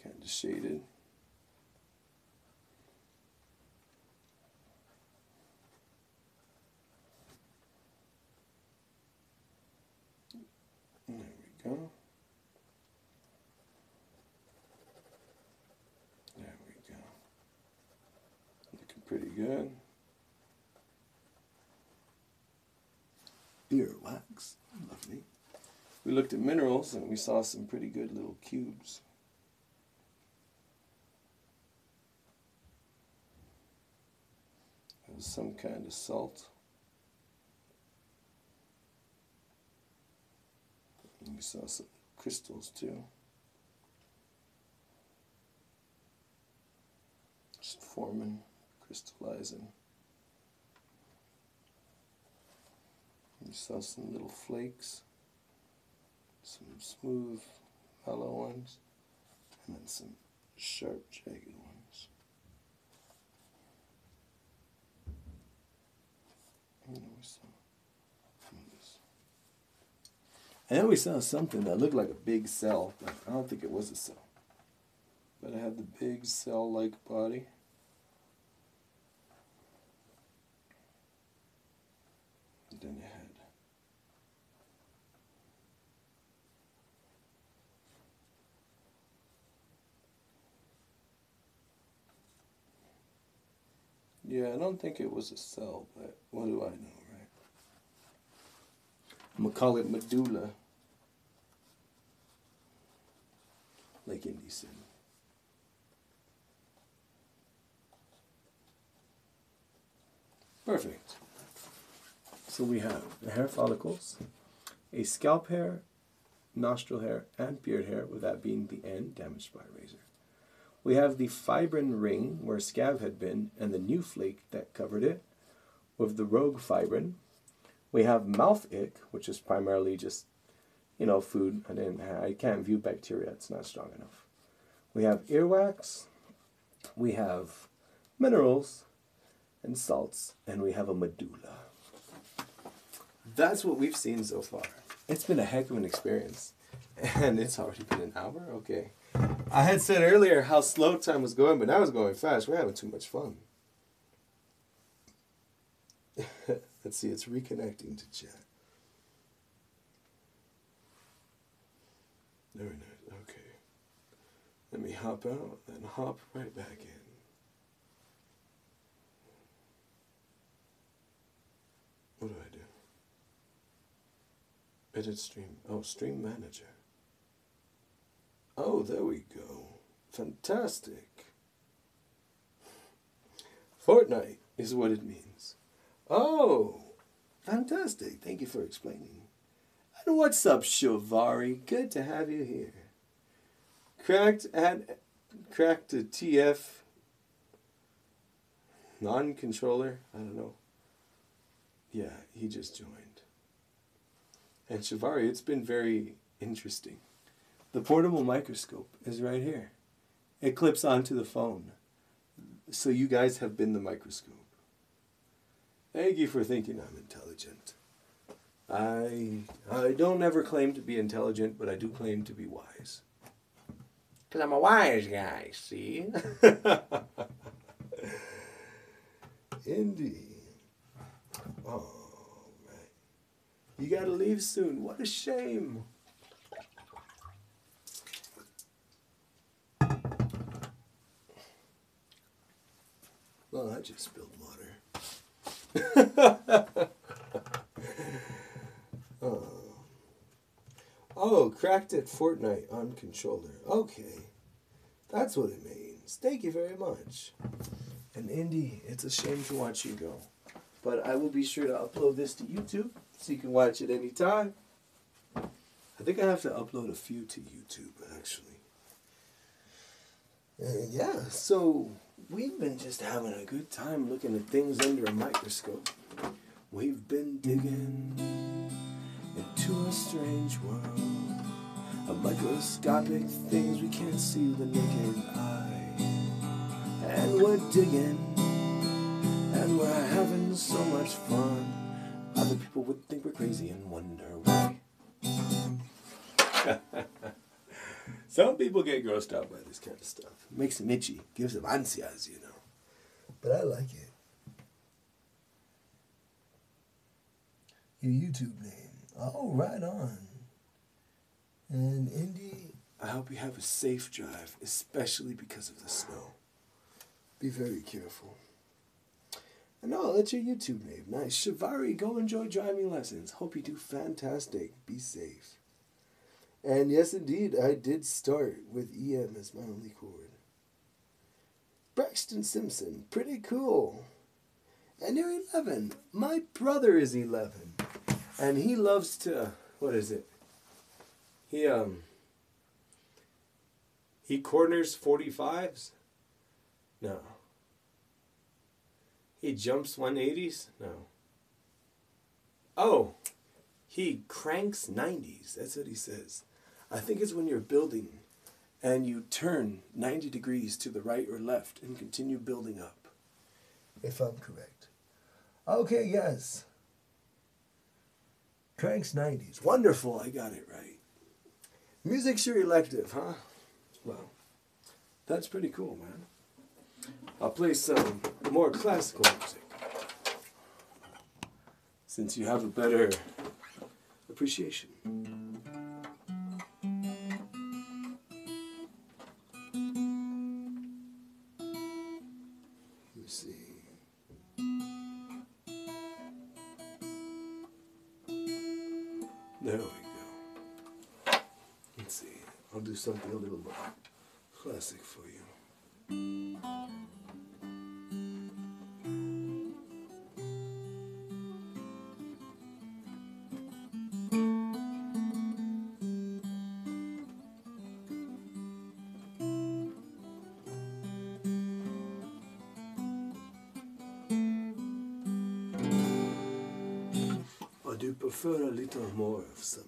Kind of shaded. There we go. There we go. Looking pretty good. Earwax. Lovely. We looked at minerals and we saw some pretty good little cubes. It was some kind of salt. And we saw some crystals too. Just forming, crystallizing. We saw some little flakes, some smooth, mellow ones, and then some sharp, jagged ones. And then we saw some of this. And then we saw something that looked like a big cell, but I don't think it was a cell. But it had the big cell-like body. And then it had I don't think it was a cell, but what do I know, right? I'm going to call it medulla. Like Indy said. Perfect. So we have the hair follicles, a scalp hair, nostril hair, and beard hair, with that being the end, damaged by a razor. We have the fibrin ring where scab had been and the new flake that covered it with the rogue fibrin. We have mouth ick, which is primarily just, food. I can't view bacteria, it's not strong enough. We have earwax, we have minerals and salts, and we have a medulla. That's what we've seen so far. It's been a heck of an experience. And it's already been an hour? Okay. I had said earlier how slow time was going, but now it's going fast. We're having too much fun. Let's see, it's reconnecting to chat. Very nice. Okay. Let me hop out and hop right back in. What do I do? Edit stream. Oh, stream manager. Oh, there we go. Fantastic. Fortnite is what it means. Oh, fantastic. Thank you for explaining. And what's up, Shivari? Good to have you here. Cracked a TF non-controller. I don't know. Yeah, he just joined. And Shivari, it's been very interesting. The portable microscope is right here. It clips onto the phone. So you guys have been the microscope. Thank you for thinking I'm intelligent. I don't ever claim to be intelligent, but I do claim to be wise. Because I'm a wise guy, see? Indeed. Oh, right. You gotta leave soon. What a shame. Well, I just spilled water. Oh, cracked at Fortnite on controller. Okay. That's what it means. Thank you very much. And Indy, it's a shame to watch you go. But I will be sure to upload this to YouTube so you can watch it anytime. I think I have to upload a few to YouTube, actually. Yeah, so we've been just having a good time looking at things under a microscope. We've been digging into a strange world of microscopic things we can't see with the naked eye. And we're digging, and we're having so much fun. Other people would think we're crazy and wonder why. Some people get grossed out by this kind of stuff. Makes them itchy, gives them ansias, you know. But I like it. Your YouTube name. Oh, right on. And Indy, I hope you have a safe drive, especially because of the snow. Be very careful. And oh, that's your YouTube name. Nice. Shivari, go enjoy driving lessons. Hope you do fantastic. Be safe. And yes, indeed, I did start with EM as my only chord. Braxton Simpson, pretty cool. And you're 11. My brother is 11. And he loves to, what is it? He corners 45s? No. He jumps 180s? No. Oh, he cranks 90s. That's what he says. I think it's when you're building and you turn 90 degrees to the right or left and continue building up. If I'm correct. Okay, yes. Cranks 90s. Wonderful, I got it right. Music's your elective, huh? Well, that's pretty cool, man. I'll play some more classical music. Since you have a better appreciation. Let's see. There we go. Let's see. I'll do something a little more classic for you. I do prefer a little more of some.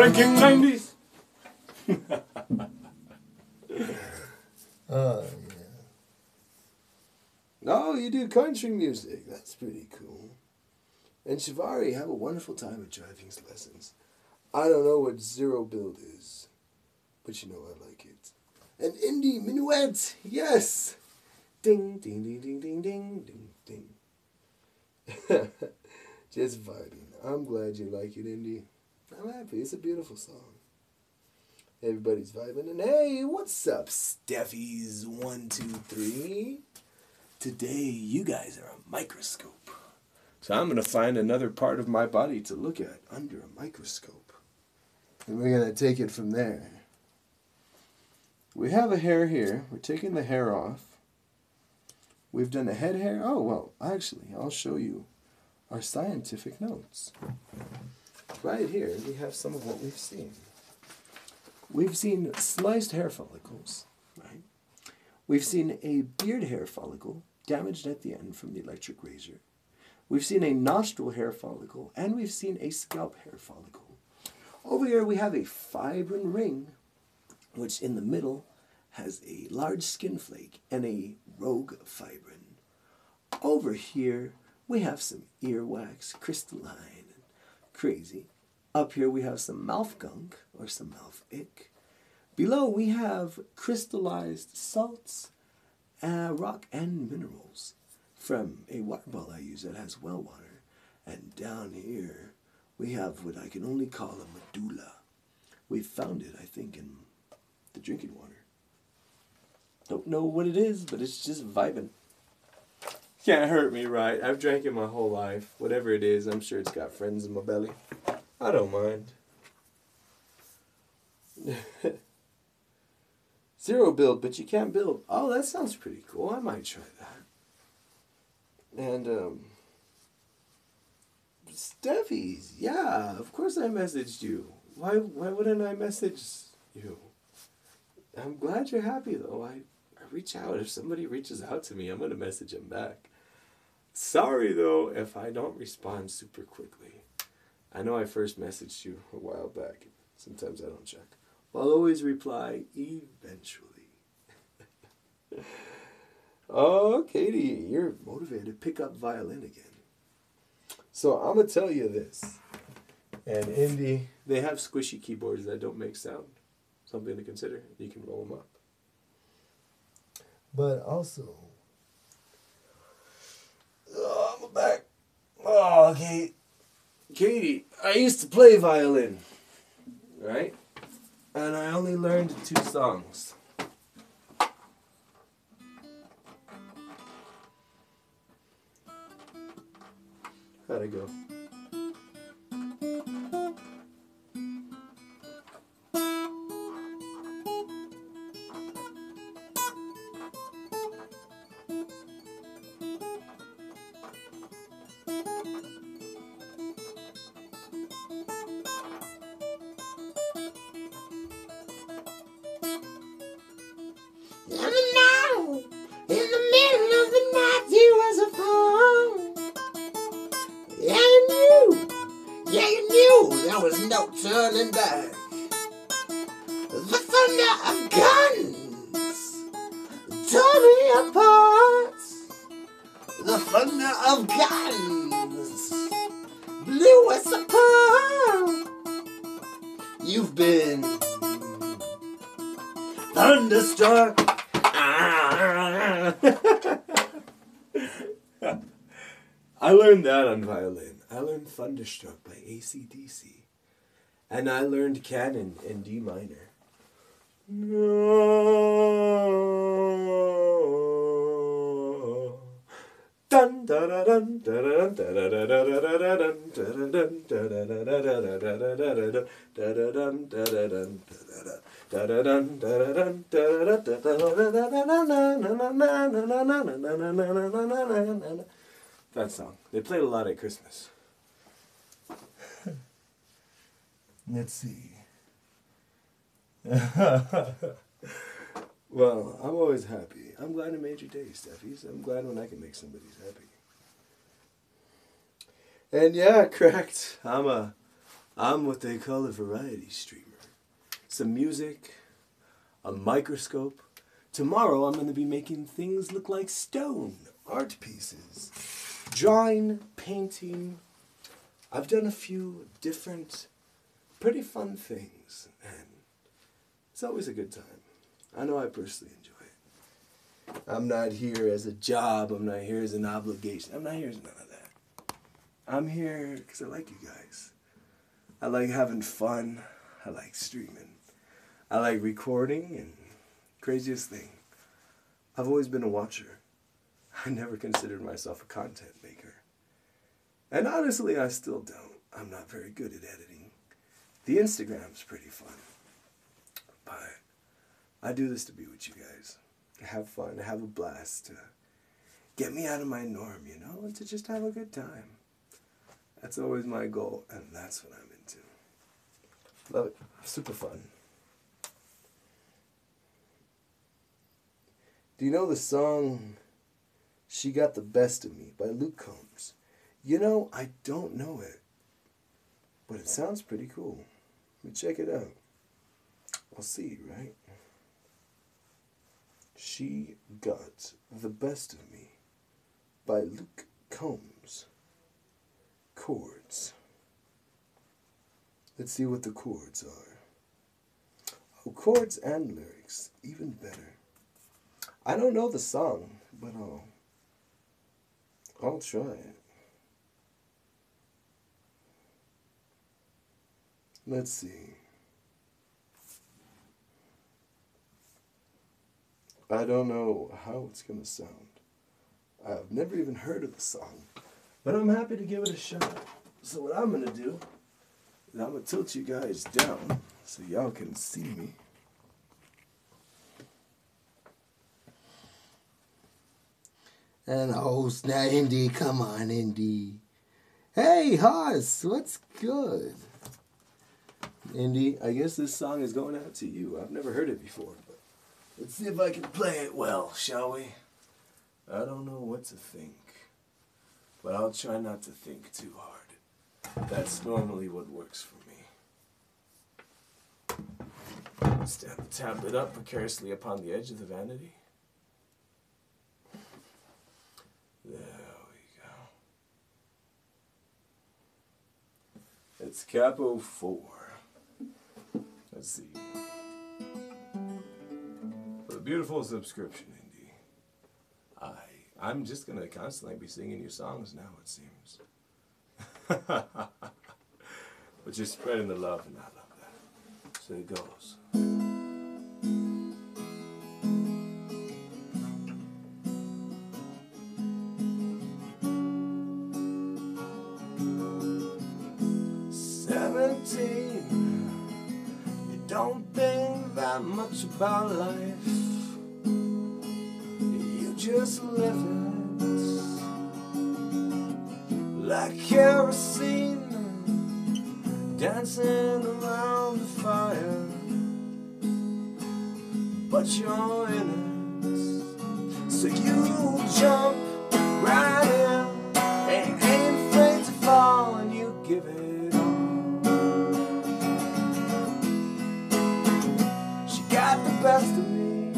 Ranking 90s. Yeah. Oh, you do country music. That's pretty cool. And Shivari, have a wonderful time at driving lessons. I don't know what Zero Build is, but you know I like it. And Indie Minuet, yes! Ding, ding, ding, ding, ding, ding, ding, ding. Just vibing. I'm glad you like it, Indie. I'm happy. It's a beautiful song. Everybody's vibing. And hey, what's up, Steffies? 1, 2, 3. Today, you guys are a microscope. So I'm going to find another part of my body to look at under a microscope. And we're going to take it from there. We have a hair here. We're taking the hair off. We've done a head hair. Oh, well, actually, I'll show you our scientific notes. Right here, we have some of what we've seen. We've seen sliced hair follicles, right? We've seen a beard hair follicle damaged at the end from the electric razor. We've seen a nostril hair follicle, and we've seen a scalp hair follicle. Over here we have a fibrin ring, which in the middle has a large skin flake and a rogue fibrin. Over here we have some earwax, crystalline and crazy. Up here we have some mouth gunk, or some mouth ick. Below we have crystallized salts, rock and minerals from a water bottle I use that has well water. And down here we have what I can only call a medulla. We found it, I think, in the drinking water. Don't know what it is, but it's just vibing. Can't hurt me, right? I've drank it my whole life. Whatever it is, I'm sure it's got friends in my belly. I don't mind. Zero build, but you can't build. Oh, that sounds pretty cool. I might try that. And, Steffies, yeah, of course I messaged you. Why wouldn't I message you? I'm glad you're happy, though. I reach out. If somebody reaches out to me, I'm going to message them back. Sorry, though, if I don't respond super quickly. I know I first messaged you a while back. Sometimes I don't check. I'll always reply eventually. Oh, Katie, you're motivated to pick up violin again. So I'm going to tell you this. And Indie, they have squishy keyboards that don't make sound. Something to consider. You can roll them up. But also... Oh, I'm back. Oh, okay. Katie, I used to play violin. Right? And I only learned 2 songs. How'd it go? There was no turning back. The thunder of guns tore me apart. The thunder of guns blew us apart. You've been thunderstruck. I learned that on violin. I learned Thunderstruck by AC/DC. And I learned Canon in D minor. Dun da da dun da da da da da da da da dun da da dun da da dun that song. They played a lot at Christmas. Let's see. Well, I'm always happy. I'm glad I made your day, Steffies. I'm glad when I can make somebody's happy. And yeah, correct. I'm a I'm what they call a variety streamer. Some music, a microscope. Tomorrow I'm going to be making things look like stone, art pieces, drawing, painting. I've done a few different, pretty fun things, and it's always a good time. I know I personally enjoy it. I'm not here as a job. I'm not here as an obligation. I'm not here as none of that. I'm here because I like you guys. I like having fun. I like streaming. I like recording, and craziest thing, I've always been a watcher. I never considered myself a content maker. And honestly, I still don't. I'm not very good at editing. The Instagram's pretty fun. But I do this to be with you guys. To have fun, to have a blast, to get me out of my norm, you know, and to just have a good time. That's always my goal, and that's what I'm into. Love it. Super fun. Do you know the song She Got the Best of Me by Luke Combs? You know, I don't know it, but it sounds pretty cool. Let me check it out. I'll see, right? She Got the Best of Me by Luke Combs. Chords. Let's see what the chords are. Oh, chords and lyrics, even better. I don't know the song, but I'll try it. Let's see. I don't know how it's gonna sound. I've never even heard of the song, but I'm happy to give it a shot. So what I'm gonna do is I'm gonna tilt you guys down so y'all can see me. And host now, Indy, come on, Indy. Hey, Haas, what's good? Indy, I guess this song is going out to you. I've never heard it before, but let's see if I can play it well, shall we? I don't know what to think, but I'll try not to think too hard. That's normally what works for me. Stand the tablet up precariously upon the edge of the vanity. There we go. It's Capo 4. Let's see. For the beautiful subscription, Indy. I'm just gonna constantly be singing your songs now, it seems. But you're spreading the love, and I love that. So it goes. You don't think that much about life. You just live it like kerosene dancing around the fire. But you're in it, so you jump right in and ain't afraid to fall, and you give it all. Got the best of me.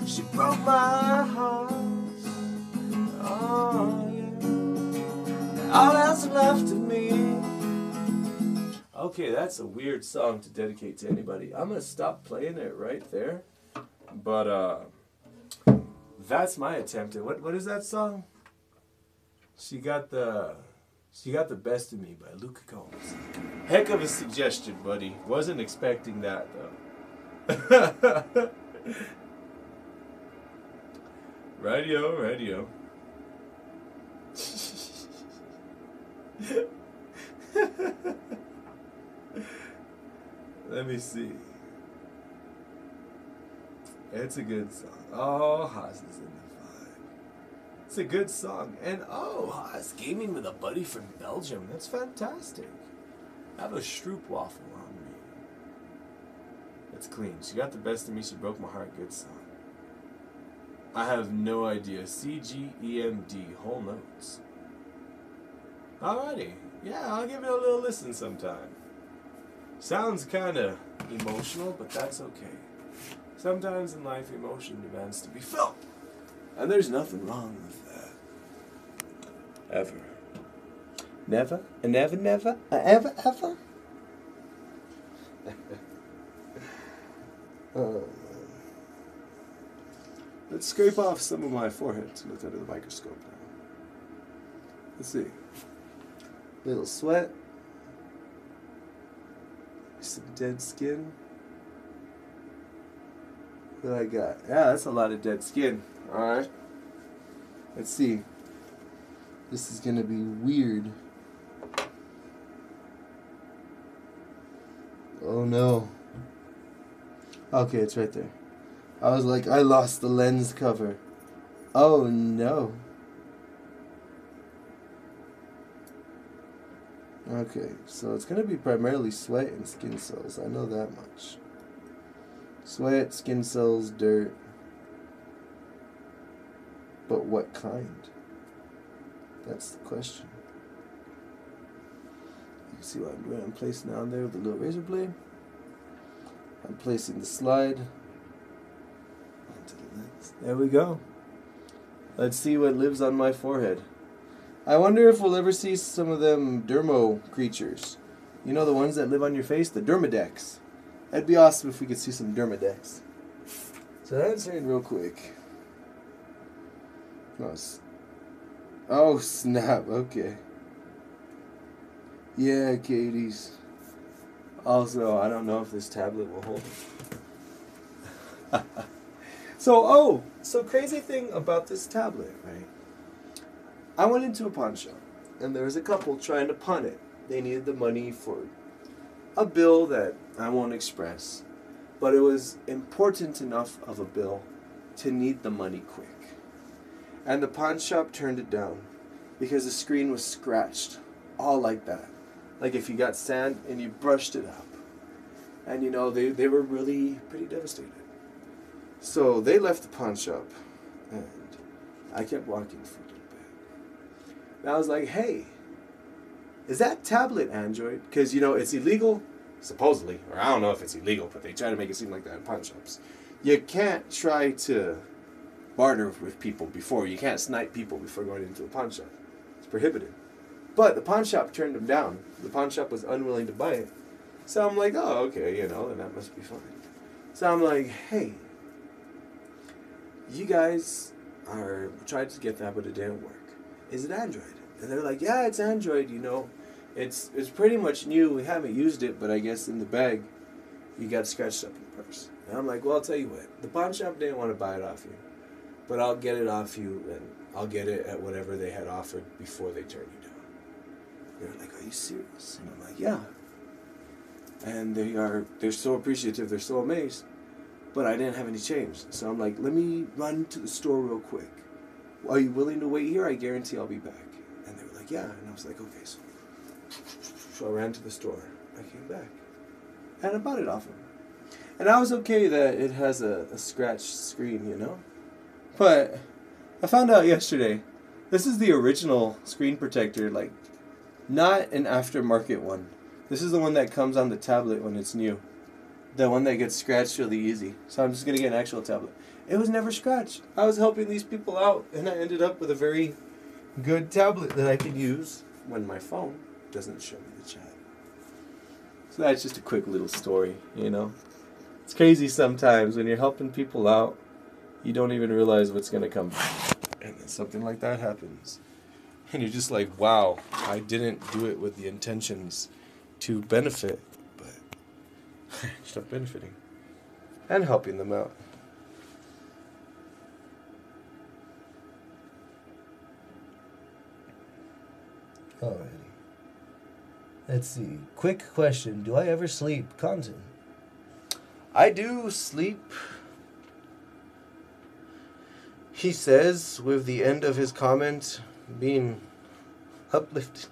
She broke my heart. Oh yeah. All that's left of me. Okay, that's a weird song to dedicate to anybody. I'm gonna stop playing it right there. But that's my attempt at what is that song? She got the Best of Me by Luke Combs. Heck of a suggestion, buddy. Wasn't expecting that, though. Radio. Let me see. It's a good song. Oh, Haas is in the vibe. It's a good song. And Haas gaming with a buddy from Belgium. That's fantastic. I have a Stroopwafel on me. That's clean. She got the best of me. She broke my heart. Good song. I have no idea. CGEMD. Whole notes. Alrighty. Yeah, I'll give it a little listen sometime. Sounds kind of emotional, but that's okay. Sometimes in life, emotion demands to be felt. And there's nothing wrong with that. Ever. Never, never, never, ever, ever. Oh, man. Let's scrape off some of my forehead to look under the microscope now. Let's see. Little sweat. Some dead skin. What do I got? Yeah, that's a lot of dead skin. Alright. Let's see. This is gonna be weird. Oh no. Okay, it's right there. I was like, I lost the lens cover. Oh no. Okay, so it's going to be primarily sweat and skin cells. I know that much. Sweat, skin cells, dirt. But what kind? That's the question. You can see what I'm doing. I'm placing down there with the little razor blade. I'm placing the slide onto the lens. There we go. Let's see what lives on my forehead. I wonder if we'll ever see some of them dermo creatures. You know, the ones that live on your face? The dermadex. That'd be awesome if we could see some dermadex. So answering real quick. Oh, snap. Okay. Yeah, Katie's. Also, I don't know if this tablet will hold it. So crazy thing about this tablet, right? I went into a pawn shop, and there was a couple trying to pawn it. They needed the money for a bill that I won't express, but it was important enough of a bill to need the money quick. And the pawn shop turned it down because the screen was scratched, all like that. Like if you got sand and you brushed it up. And you know, they were really pretty devastated. So they left the pawn shop, and I kept walking for a little bit. And I was like, hey, is that tablet Android? Because, you know, it's illegal, supposedly, or I don't know if it's illegal, but they try to make it seem like that in pawn shops. You can't try to barter with people before. You can't snipe people before going into a pawn shop. It's prohibited. But the pawn shop turned them down. The pawn shop was unwilling to buy it. So I'm like, oh, okay, you know, then that must be fine. So I'm like, hey, you guys are trying to get that, but it didn't work. Is it Android? And they're like, yeah, it's Android, you know. It's pretty much new. We haven't used it, but I guess in the bag, you got scratched up in the purse. And I'm like, well, I'll tell you what. The pawn shop didn't want to buy it off you. But I'll get it off you, and I'll get it at whatever they had offered before they turned you down. They're like, are you serious? And I'm like, yeah. And they're so appreciative, they're so amazed. But I didn't have any change. So I'm like, let me run to the store real quick. Are you willing to wait here? I guarantee I'll be back. And they were like, yeah. And I was like, okay. So I ran to the store. I came back. And I bought it off him. And I was okay that it has a scratched screen, you know? But I found out yesterday, this is the original screen protector, like, not an aftermarket one. This is the one that comes on the tablet when it's new. The one that gets scratched really easy. So I'm just going to get an actual tablet. It was never scratched. I was helping these people out, and I ended up with a very good tablet that I can use when my phone doesn't show me the chat. So that's just a quick little story, you know. It's crazy sometimes when you're helping people out, you don't even realize what's going to come. And then something like that happens. And you're just like, wow, I didn't do it with the intentions to benefit, but I ended up benefiting and helping them out. Alrighty. Let's see. Quick question. Do I ever sleep? Content. I do sleep. He says, with the end of his comment being uplifted.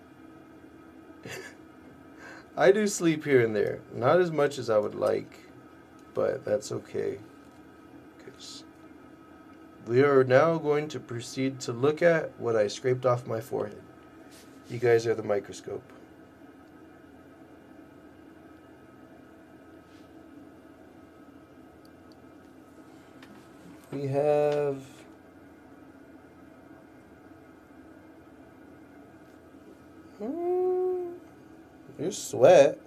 I do sleep here and there. Not as much as I would like, but that's okay. Because we are now going to proceed to look at what I scraped off my forehead. You guys are the microscope. We have there's sweat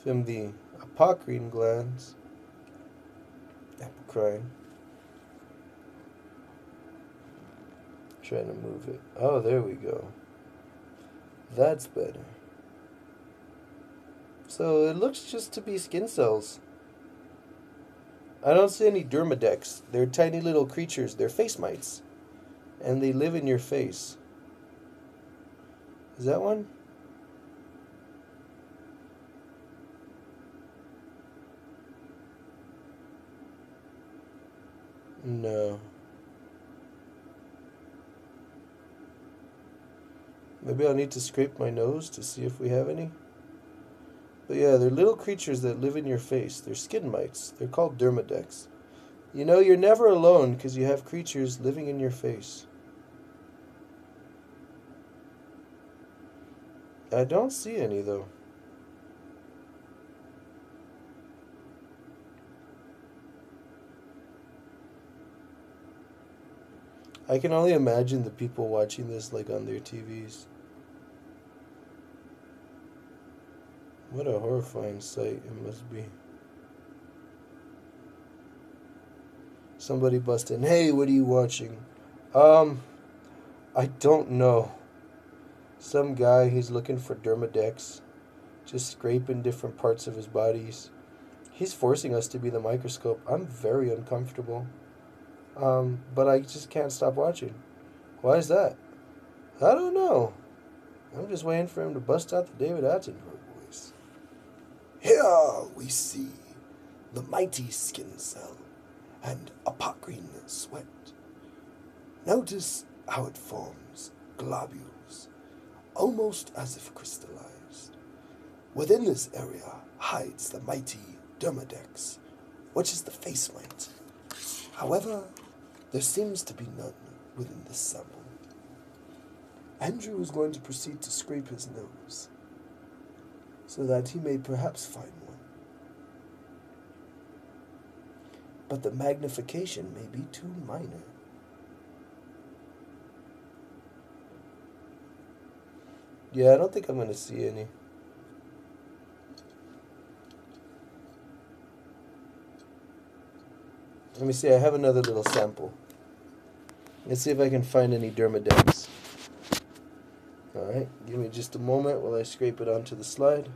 from the apocrine glands. Apocrine. Trying to move it. Oh, there we go. That's better. So it looks just to be skin cells. I don't see any dermadex. They're tiny little creatures. They're face mites. And they live in your face. Is that one? No. Maybe I'll need to scrape my nose to see if we have any. But yeah, they're little creatures that live in your face. They're skin mites. They're called dermadex. You know, you're never alone because you have creatures living in your face. I don't see any, though. I can only imagine the people watching this, like, on their TVs. What a horrifying sight it must be. Somebody bust in. Hey, what are you watching? I don't know. Some guy, he's looking for dermadex. Just scraping different parts of his bodies. He's forcing us to be the microscope. I'm very uncomfortable. But I just can't stop watching. Why is that? I don't know. I'm just waiting for him to bust out the David Attenborough voice. Here we see the mighty skin cell and apocrine sweat. Notice how it forms globules, almost as if crystallized. Within this area hides the mighty dermadex, which is the face mite. However, there seems to be none within this sample. Andrew is going to proceed to scrape his nose, so that he may perhaps find one. But the magnification may be too minor. Yeah, I don't think I'm going to see any. Let me see, I have another little sample. Let's see if I can find any dermadex. Alright, give me just a moment while I scrape it onto the slide.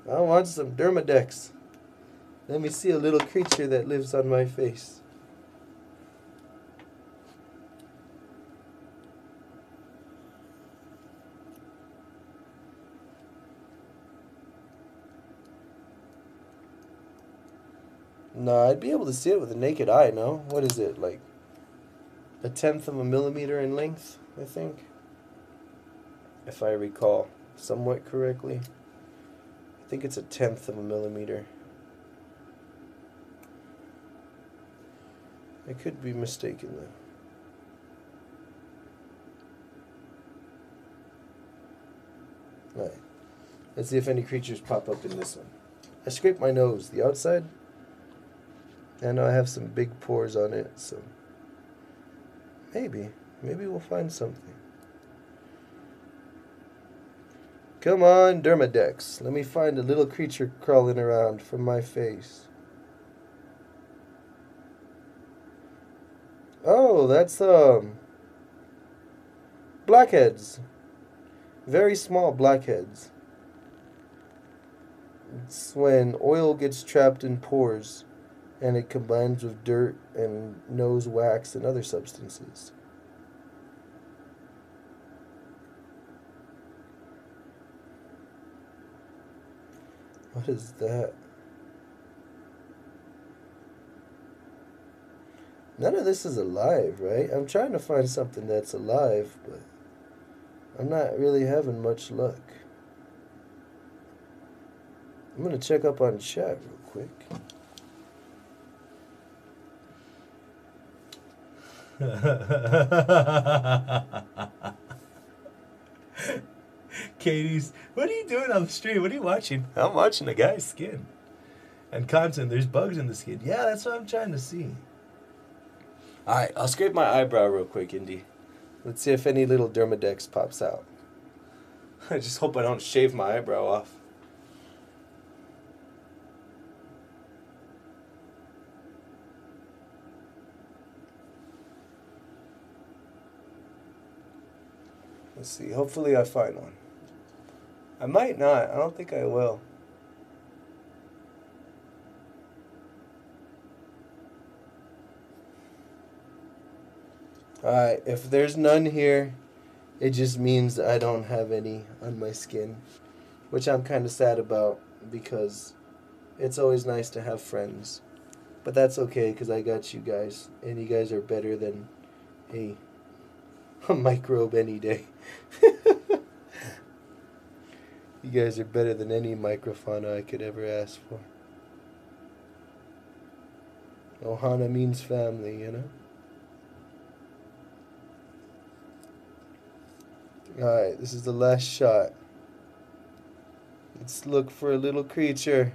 I want some dermadex. Let me see a little creature that lives on my face. No, I'd be able to see it with the naked eye, no? What is it, like 1/10 of a millimeter in length, I think? If I recall somewhat correctly. I think it's 1/10 of a millimeter. I could be mistaken, though. Alright. Let's see if any creatures pop up in this one. I scraped my nose, the outside. I know I have some big pores on it, so maybe we'll find something. Come on, dermadex. Let me find a little creature crawling around from my face. Oh, that's blackheads. Very small blackheads. It's when oil gets trapped in pores and it combines with dirt and nose wax and other substances. What is that? None of this is alive, right? I'm trying to find something that's alive, but I'm not really having much luck. I'm going to check up on chat real quick. Katie's, what are you doing on the street? What are you watching? I'm watching a guy's skin. And content, there's bugs in the skin. Yeah, that's what I'm trying to see. Alright, I'll scrape my eyebrow real quick, Indy. Let's see if any little Dermadex pops out. I just hope I don't shave my eyebrow off. Let's see, hopefully I find one. I might not, I don't think I will. Alright, if there's none here, it just means I don't have any on my skin. Which I'm kind of sad about, because it's always nice to have friends. But that's okay, because I got you guys. And you guys are better than a microbe any day. You guys are better than any microfauna I could ever ask for. Ohana means family, you know? Alright, this is the last shot. Let's look for a little creature.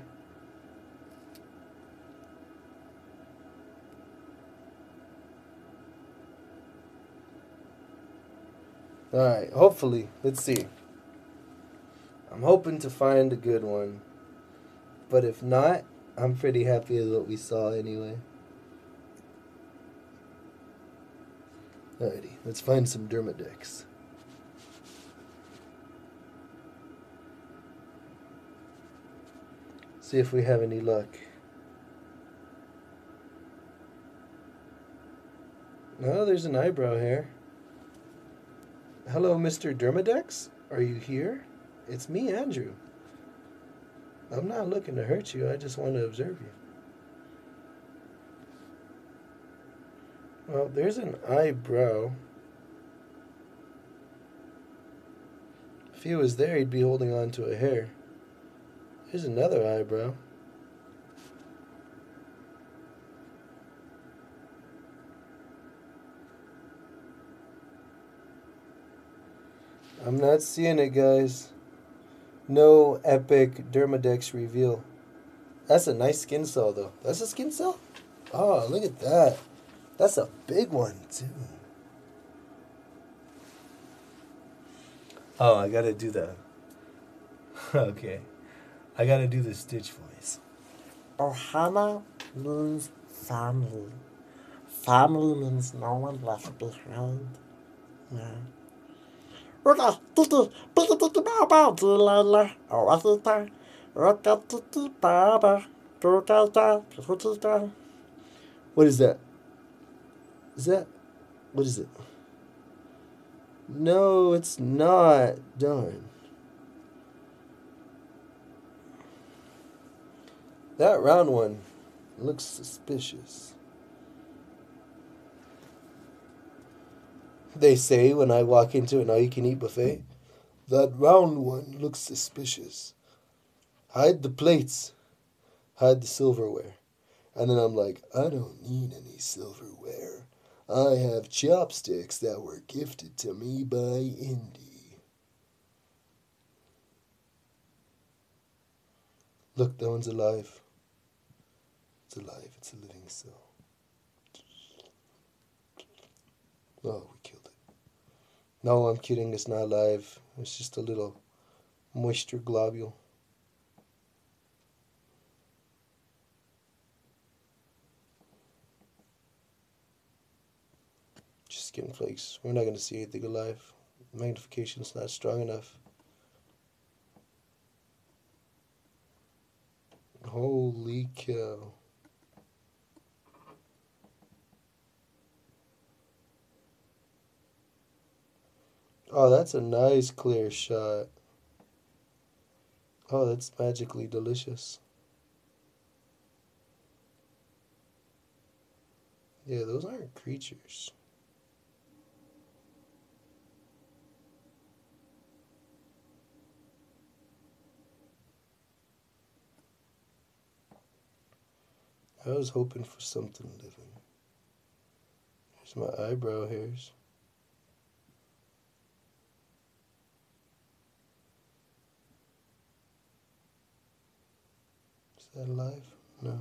Alright, hopefully. Let's see. I'm hoping to find a good one. But if not, I'm pretty happy with what we saw anyway. Alrighty, let's find some Dermadex. See if we have any luck. Oh, there's an eyebrow hair. Hello, Mr. Dermadex? Are you here? It's me, Andrew. I'm not looking to hurt you. I just want to observe you. Well, there's an eyebrow. If he was there, he'd be holding on to a hair. Here's another eyebrow. I'm not seeing it, guys. No epic Dermadex reveal. That's a nice skin cell, though. That's a skin cell? Oh, look at that. That's a big one, too. Oh, I gotta do that. Okay. I gotta do the Stitch voice. Ohana means family. Family means no one left behind. Yeah. What is that? Is that... What is it? No, it's not. Darn. That round one looks suspicious. They say when I walk into an all-you-can-eat buffet, that round one looks suspicious. Hide the plates. Hide the silverware. And then I'm like, I don't need any silverware. I have chopsticks that were gifted to me by Indy. Look, that one's alive. It's alive. It's a living cell. Oh, we killed it. No, I'm kidding. It's not alive. It's just a little moisture globule. Just skin flakes. We're not going to see anything alive. Magnification's not strong enough. Holy cow. Oh, that's a nice clear shot. Oh, that's magically delicious. Yeah, those aren't creatures. I was hoping for something living. Here's my eyebrow hairs. that live? No.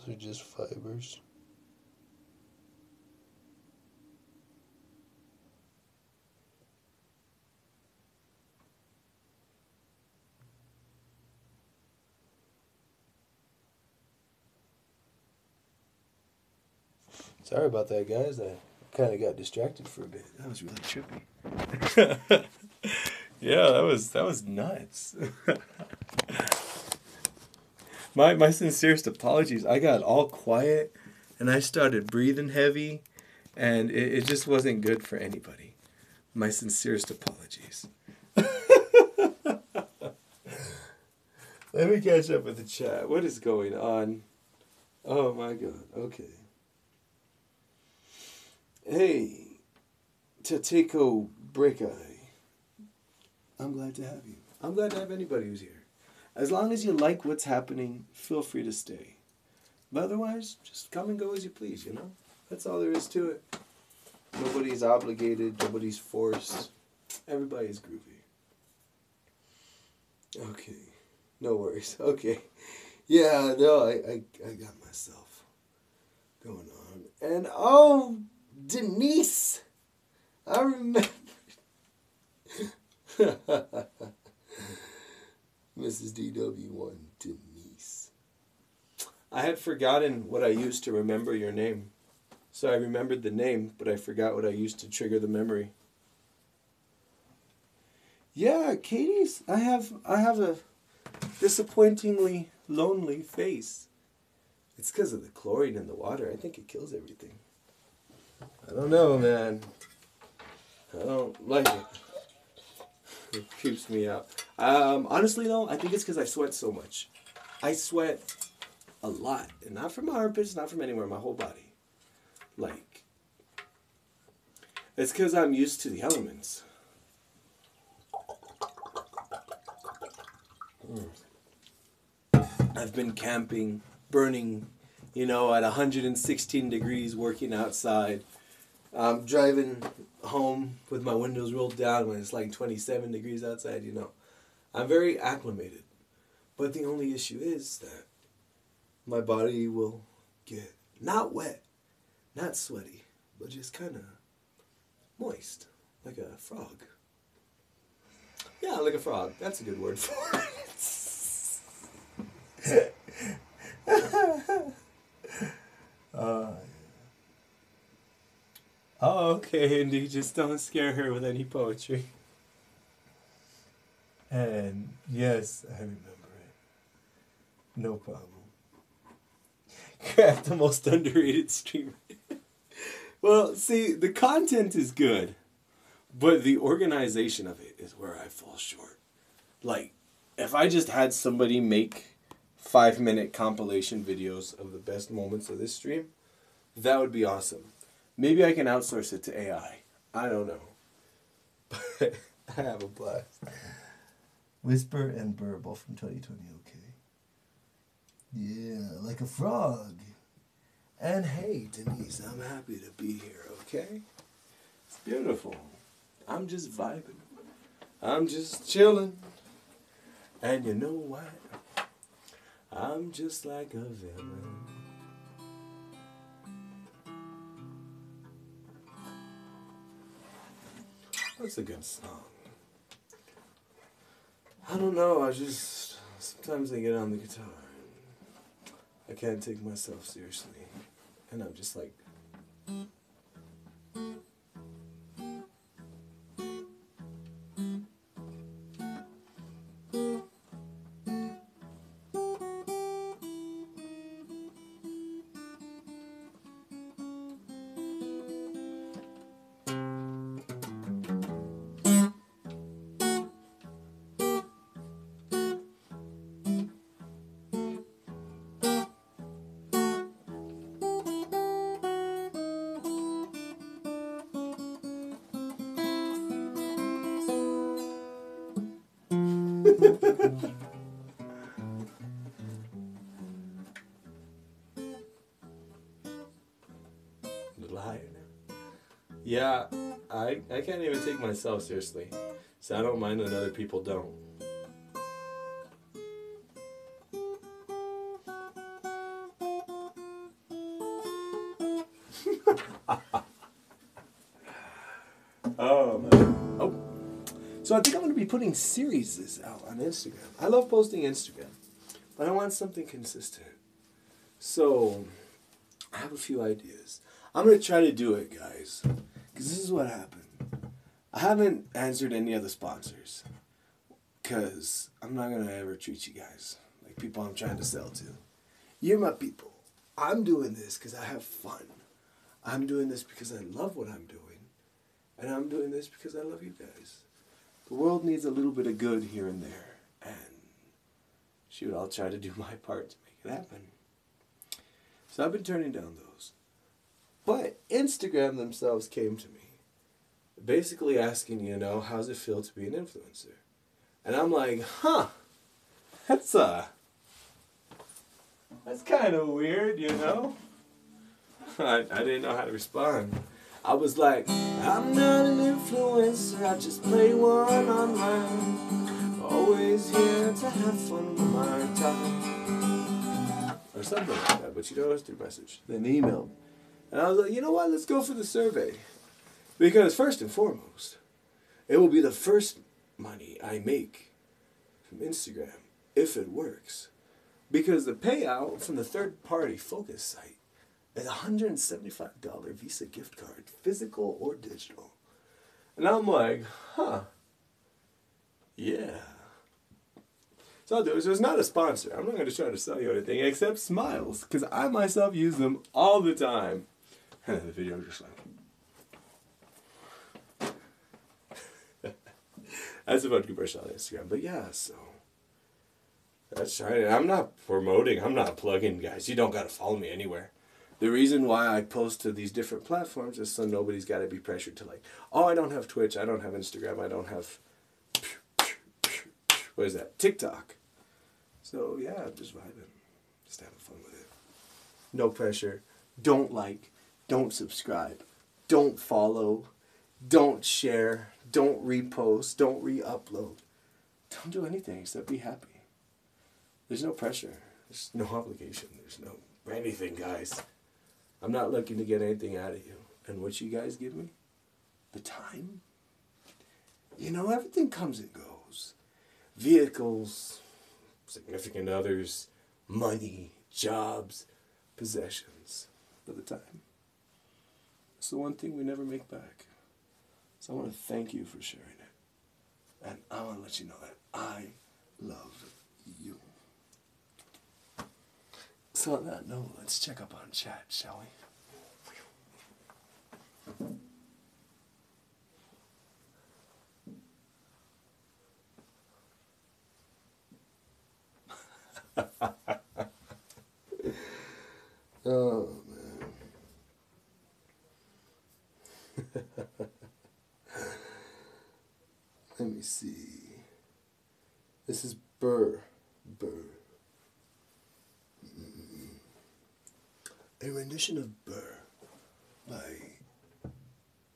Those are just fibers. Sorry about that, guys. I kind of got distracted for a bit. That was really trippy. Yeah, that was nuts. My sincerest apologies. I got all quiet and I started breathing heavy, and it just wasn't good for anybody. My sincerest apologies. Let me catch up with the chat. What is going on? Oh my god. Okay. Hey, Tateko Breakeye. I'm glad to have you. I'm glad to have anybody who's here. As long as you like what's happening, feel free to stay. But otherwise, just come and go as you please, you know? That's all there is to it. Nobody's obligated, nobody's forced. Everybody's groovy. Okay. No worries. Okay. Yeah, no, I got myself going on. And oh, Denise! I remember. Mrs. DW1, Denise. I had forgotten what I used to remember your name. So I remembered the name, but I forgot what I used to trigger the memory. Yeah, Katie's. I have a disappointingly lonely face. It's because of the chlorine in the water. I think it kills everything. I don't know, man. I don't like it. It creeps me out. Honestly, though, I think it's because I sweat so much. I sweat a lot. And not from my armpits, not from anywhere, my whole body. Like, it's because I'm used to the elements. I've been camping, burning, at 116 degrees, working outside. I'm driving home with my windows rolled down when it's like 27 degrees outside, I'm very acclimated. But the only issue is that my body will get not wet, not sweaty, but just kind of moist, like a frog. Yeah, like a frog. That's a good word for it. Oh, okay, Indy, just don't scare her with any poetry. And yes, I remember it. No problem. Craft, the most underrated streamer. Well, see, the content is good, but the organization of it is where I fall short. Like, if I just had somebody make 5-minute compilation videos of the best moments of this stream, that would be awesome. Maybe I can outsource it to AI. I don't know. But I have a blast. Whisper and Burble from 2020, okay. Yeah, like a frog. And hey, Denise, I'm happy to be here, okay? It's beautiful. I'm just vibing. I'm just chilling. And you know what? I'm just like a villain. That's a good song. I don't know, sometimes I get on the guitar and I can't take myself seriously. And I'm just like... lied. Yeah, I can't even take myself seriously. So I don't mind when other people don't. Oh, man. Oh. So I think I'm going to be putting series out on Instagram. I love posting Instagram, but I want something consistent. So I have a few ideas. I'm going to try to do it, guys, because this is what happened. I haven't answered any of the sponsors because I'm not going to ever treat you guys like people I'm trying to sell to. You're my people. I'm doing this because I have fun. I'm doing this because I love what I'm doing. And I'm doing this because I love you guys. The world needs a little bit of good here and there. And shoot, I'll try to do my part to make it happen. So I've been turning down those. But Instagram themselves came to me. Basically asking, how's it feel to be an influencer? And I'm like, that's kind of weird, I didn't know how to respond. I was like, I'm not an influencer, I just play one online. Always here to have fun with my time. Or something like that, but it was through message. Then emailed. And I was like, you know what, let's go for the survey. Because first and foremost, it will be the first money I make from Instagram, if it works. Because the payout from the third-party focus site is a $175 Visa gift card, physical or digital. And I'm like, yeah. So I'll do it. So it's not a sponsor. I'm not going to try to sell you anything except smiles, because I myself use them all the time. And then the video is just like... That's a fun commercial on Instagram. But yeah, so... That's right. I'm not promoting. I'm not plugging, guys. You don't got to follow me anywhere. The reason why I post to these different platforms is so nobody's got to be pressured to like, oh, I don't have Twitch, I don't have Instagram, I don't have, what is that, TikTok. So yeah, I'm just vibing, just having fun with it. No pressure. Don't like, don't subscribe, don't follow, don't share, don't repost, don't re-upload. Don't do anything except be happy. There's no pressure. There's no obligation. There's no anything, guys. I'm not looking to get anything out of you. And what you guys give me? The time? Everything comes and goes. Vehicles, significant others, money, jobs, possessions. But the time. It's the one thing we never make back. So I want to thank you for sharing it. And I want to let you know that I love you. So on that note, let's check up on chat, shall we? Oh, man. Let me see. This is Burr. A rendition of Burr by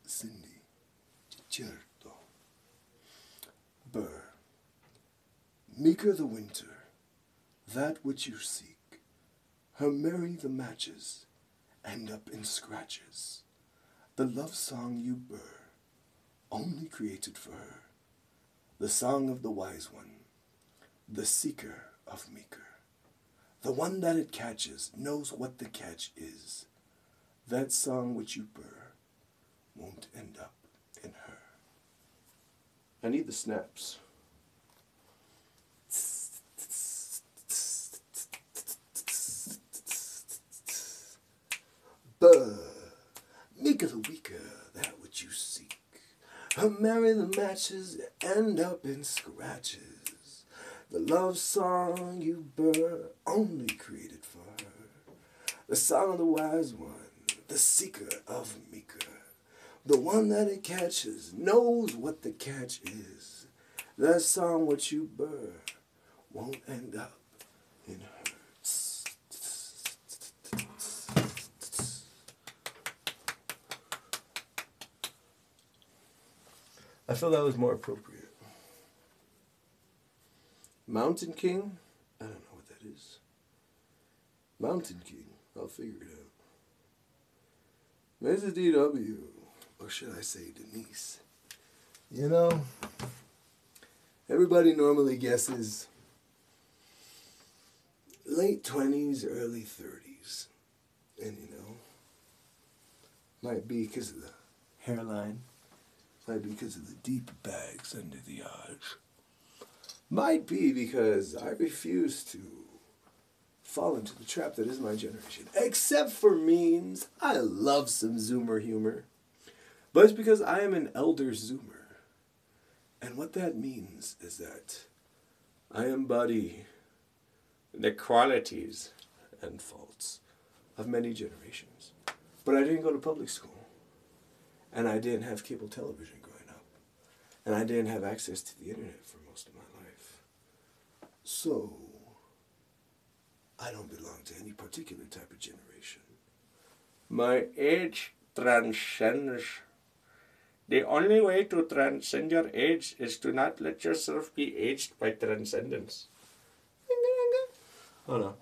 Cindy Certo. Burr. Meeker the winter, that which you seek, her merry the matches, end up in scratches. The love song you burr, only created for her. The song of the wise one, the seeker of Meeker. The one that it catches knows what the catch is. That song which you burr won't end up in her. I need the snaps. Burr, Meeker the weaker, that which you seek. Her marry the matches, end up in scratches. The love song you burr, only created for her. The song of the wise one, the seeker of Meeker. The one that it catches knows what the catch is. That song which you burr won't end up in her. feel that was more appropriate. Mountain King? I don't know what that is. Mountain King. I'll figure it out. Mrs. DW. Or should I say Denise? You know, everybody normally guesses late 20s, early 30s. And you know, might be because of the hairline. Might be because of the deep bags under the eyes. Might be because I refuse to fall into the trap that is my generation. Except for memes. I love some Zoomer humor. But it's because I am an elder Zoomer. And what that means is that I embody the qualities and faults of many generations. But I didn't go to public school. And I didn't have cable television growing up. And I didn't have access to the internet for most of my life. So, I don't belong to any particular type of generation. My age transcends. The only way to transcend your age is to not let yourself be aged by transcendence. Oh no.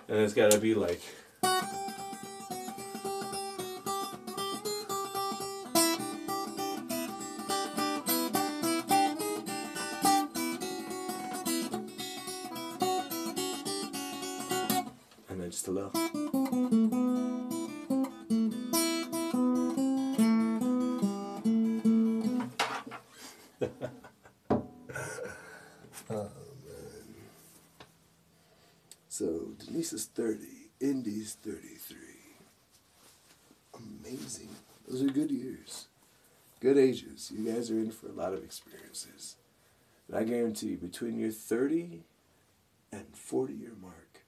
And it's gotta be like... I meant just a little. Oh, man. So, Denise is 30. Indy's 33. Amazing. Those are good years. Good ages. You guys are in for a lot of experiences. And I guarantee you, between your 30 and 40-year mark,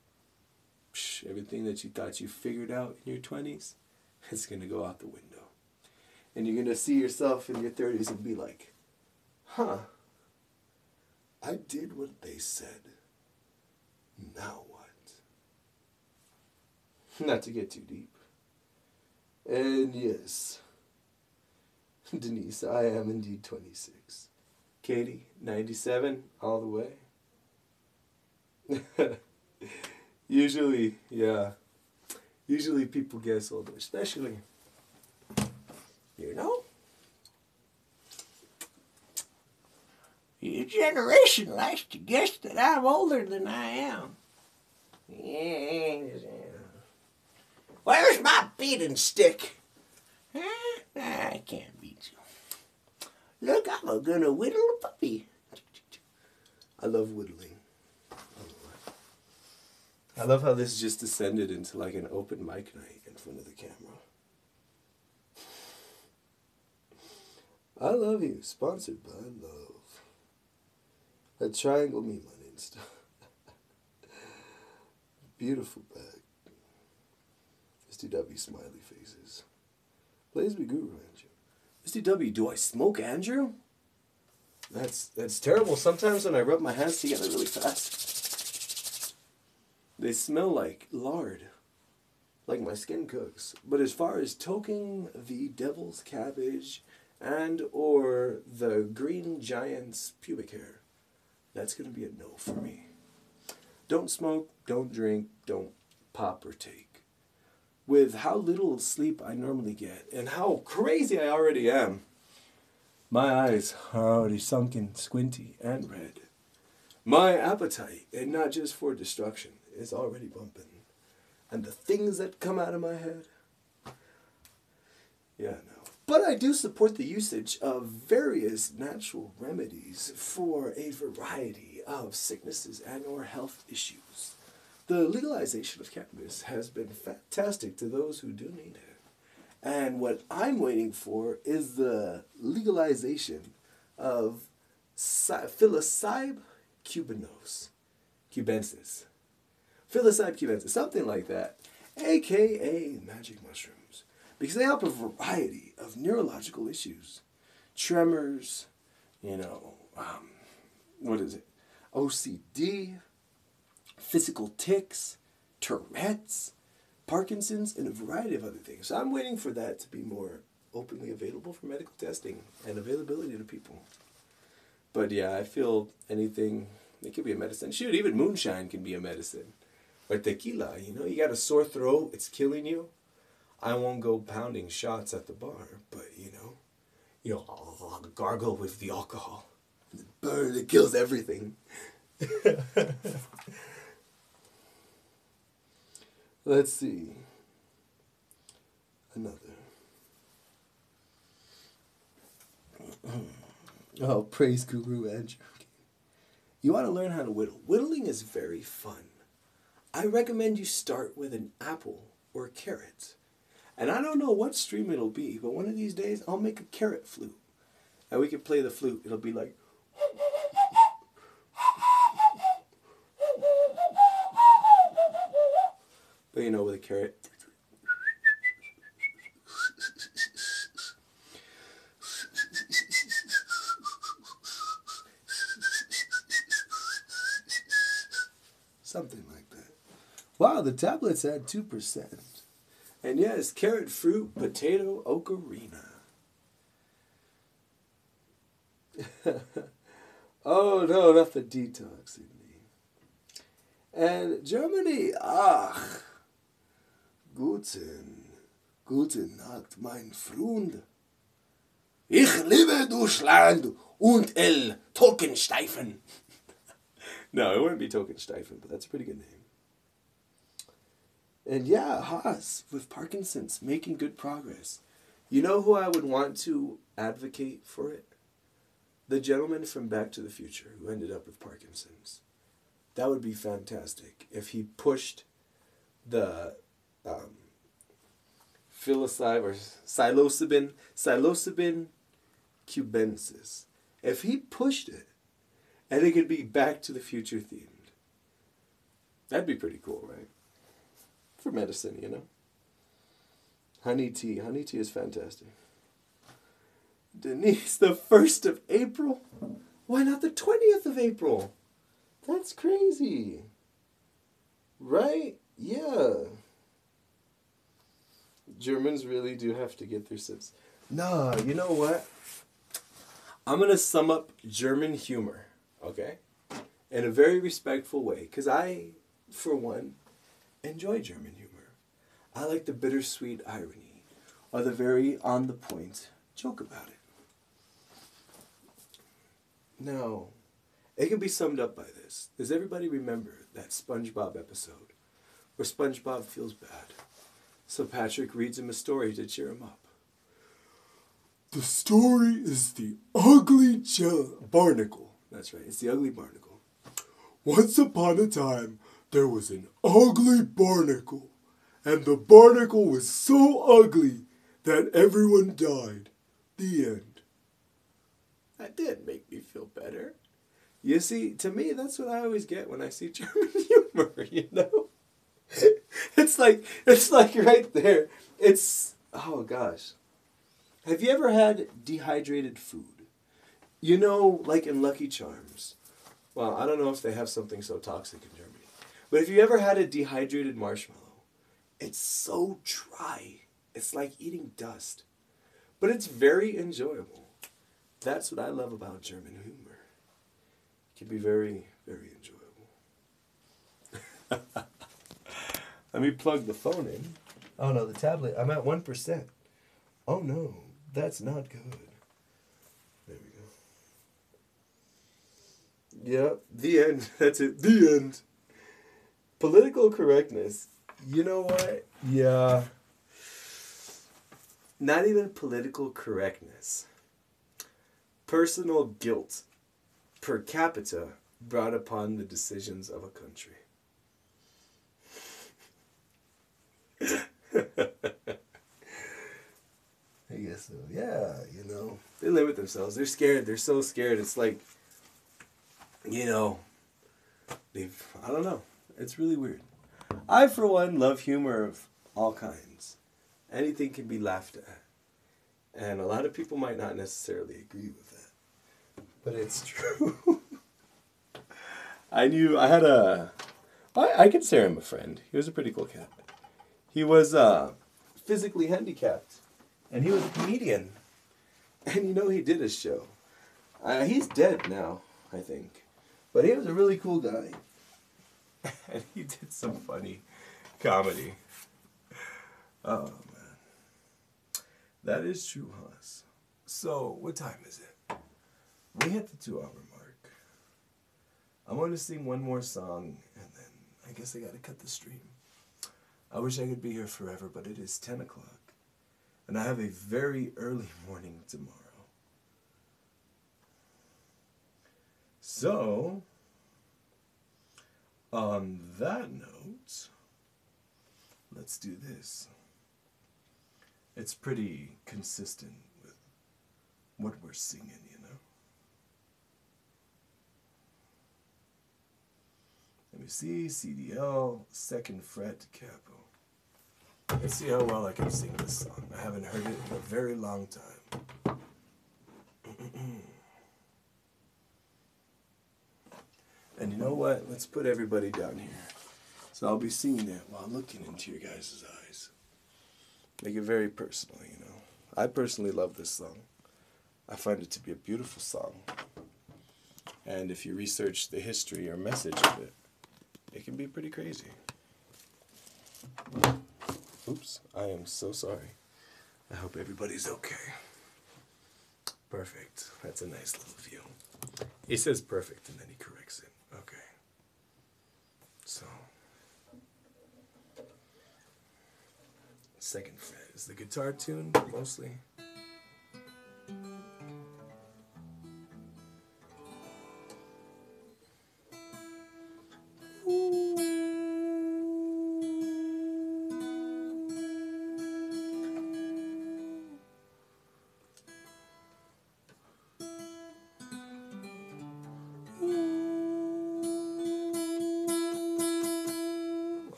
everything that you thought you figured out in your 20s, it's going to go out the window. And you're going to see yourself in your 30s and be like, huh, I did what they said. Now what? Not to get too deep. And yes, Denise, I am indeed 26. Katie, 97, all the way. Usually, yeah. Usually people guess older, especially, you know? Your generation likes to guess that I'm older than I am. Yeah. Where's my beating stick? Huh? I can't beat you. Look, I'm gonna whittle a puppy. I love whittling. I love how this just descended into like an open mic night in front of the camera. I Love You, sponsored by Love. That triangle meme on Insta. Beautiful bag. SDW smiley faces. Blaze me Guru Andrew. SDW, do I smoke Andrew? That's terrible. Sometimes when I rub my hands together really fast, they smell like lard. Like my skin cooks. But as far as toking the devil's cabbage and or the green giant's pubic hair, that's going to be a no for me. Don't smoke, don't drink, don't pop or take. With how little sleep I normally get and how crazy I already am, my eyes are already sunken, squinty, and red. My appetite, and not just for destruction, is already bumping. And the things that come out of my head, yeah, no. But I do support the usage of various natural remedies for a variety of sicknesses and or health issues. The legalization of cannabis has been fantastic to those who do need it. And what I'm waiting for is the legalization of psilocybe cubensis. Psilocybe cubensis, something like that, aka magic mushrooms, because they help a variety of neurological issues, tremors, OCD, physical tics, Tourette's, Parkinson's, and a variety of other things. So I'm waiting for that to be more openly available for medical testing and availability to people. But yeah, I feel anything, it could be a medicine. Shoot, even moonshine can be a medicine. Or tequila, you know, you got a sore throat, it's killing you. I won't go pounding shots at the bar, but I'll gargle with the alcohol. Burn, it kills everything. Let's see. Another. Oh, praise Guru Andrew. You want to learn how to whittle. Whittling is very fun. I recommend you start with an apple or a carrot. And I don't know what stream it'll be, but one of these days I'll make a carrot flute. And we can play the flute. It'll be like... But you know, with a carrot... Something like that. Wow, the tablet's at 2%. And yes, carrot fruit, potato, ocarina. Oh no, not the detox in me. And Germany, ach, guten Nacht, mein Freund. Ich liebe Deutschland und el Tolkensteifen. No, it wouldn't be Tolkensteifen, but that's a pretty good name. And yeah, Haas, with Parkinson's, making good progress. You know who I would want to advocate for it? The gentleman from Back to the Future who ended up with Parkinson's. That would be fantastic if he pushed the psilocybin cubensis. If he pushed it, and it could be Back to the Future themed. That'd be pretty cool, right? For medicine, you know. Honey tea is fantastic. Denise, the 1st of April? Why not the 20th of April? That's crazy. Right? Yeah. Germans really do have to get their sense. Nah, you know what? I'm going to sum up German humor, okay? In a very respectful way. Because I, for one, enjoy German humor. I like the bittersweet irony or the very on-the-point joke about it. Now, it can be summed up by this. Does everybody remember that SpongeBob episode where SpongeBob feels bad? So Patrick reads him a story to cheer him up. The story is the ugly barnacle. That's right, it's the ugly barnacle. Once upon a time, there was an ugly barnacle, and the barnacle was so ugly that everyone died. The end. That did make me feel better. You see, to me, that's what I always get when I see German humor, you know? It's like right there. Oh gosh. Have you ever had dehydrated food? You know, like in Lucky Charms. Well, I don't know if they have something so toxic in Germany. But if you ever had a dehydrated marshmallow, it's so dry. It's like eating dust. But it's very enjoyable. That's what I love about German humor. It can be very, very enjoyable. Let me plug the phone in. Oh no, the tablet. I'm at 1%. Oh no, that's not good. There we go. Yep, the end. That's it. The end. Political correctness. You know what? Yeah. Not even political correctness. Personal guilt per capita brought upon the decisions of a country. I guess so. Yeah, you know. They limit themselves. They're scared. They're so scared. It's like, you know, I don't know. It's really weird. I, for one, love humor of all kinds. Anything can be laughed at. And a lot of people might not necessarily agree with that. But it's true. I consider him a friend. He was a pretty cool cat. He was physically handicapped. And he was a comedian. And you know, he did a show. He's dead now, I think. But he was a really cool guy. And he did some funny comedy. Oh, man. That is true, Haas. So, what time is it? We hit the 2-hour mark. I'm going to sing one more song, and then I guess I got to cut the stream. I wish I could be here forever, but it is 10 o'clock. And I have a very early morning tomorrow. So, on that note, let's do this. It's pretty consistent with what we're singing, you know? Let me see, CDL, 2nd fret, capo. Let's see how well I can sing this song. I haven't heard it in a very long time. And you know what? Let's put everybody down here. So I'll be singing it while looking into your guys' eyes. Make it very personal, you know. I personally love this song. I find it to be a beautiful song. And if you research the history or message of it, it can be pretty crazy. Oops, I am so sorry. I hope everybody's okay. Perfect. That's a nice little view. He says perfect and then he corrects it. Okay. So, 2nd fret is the guitar tune, mostly.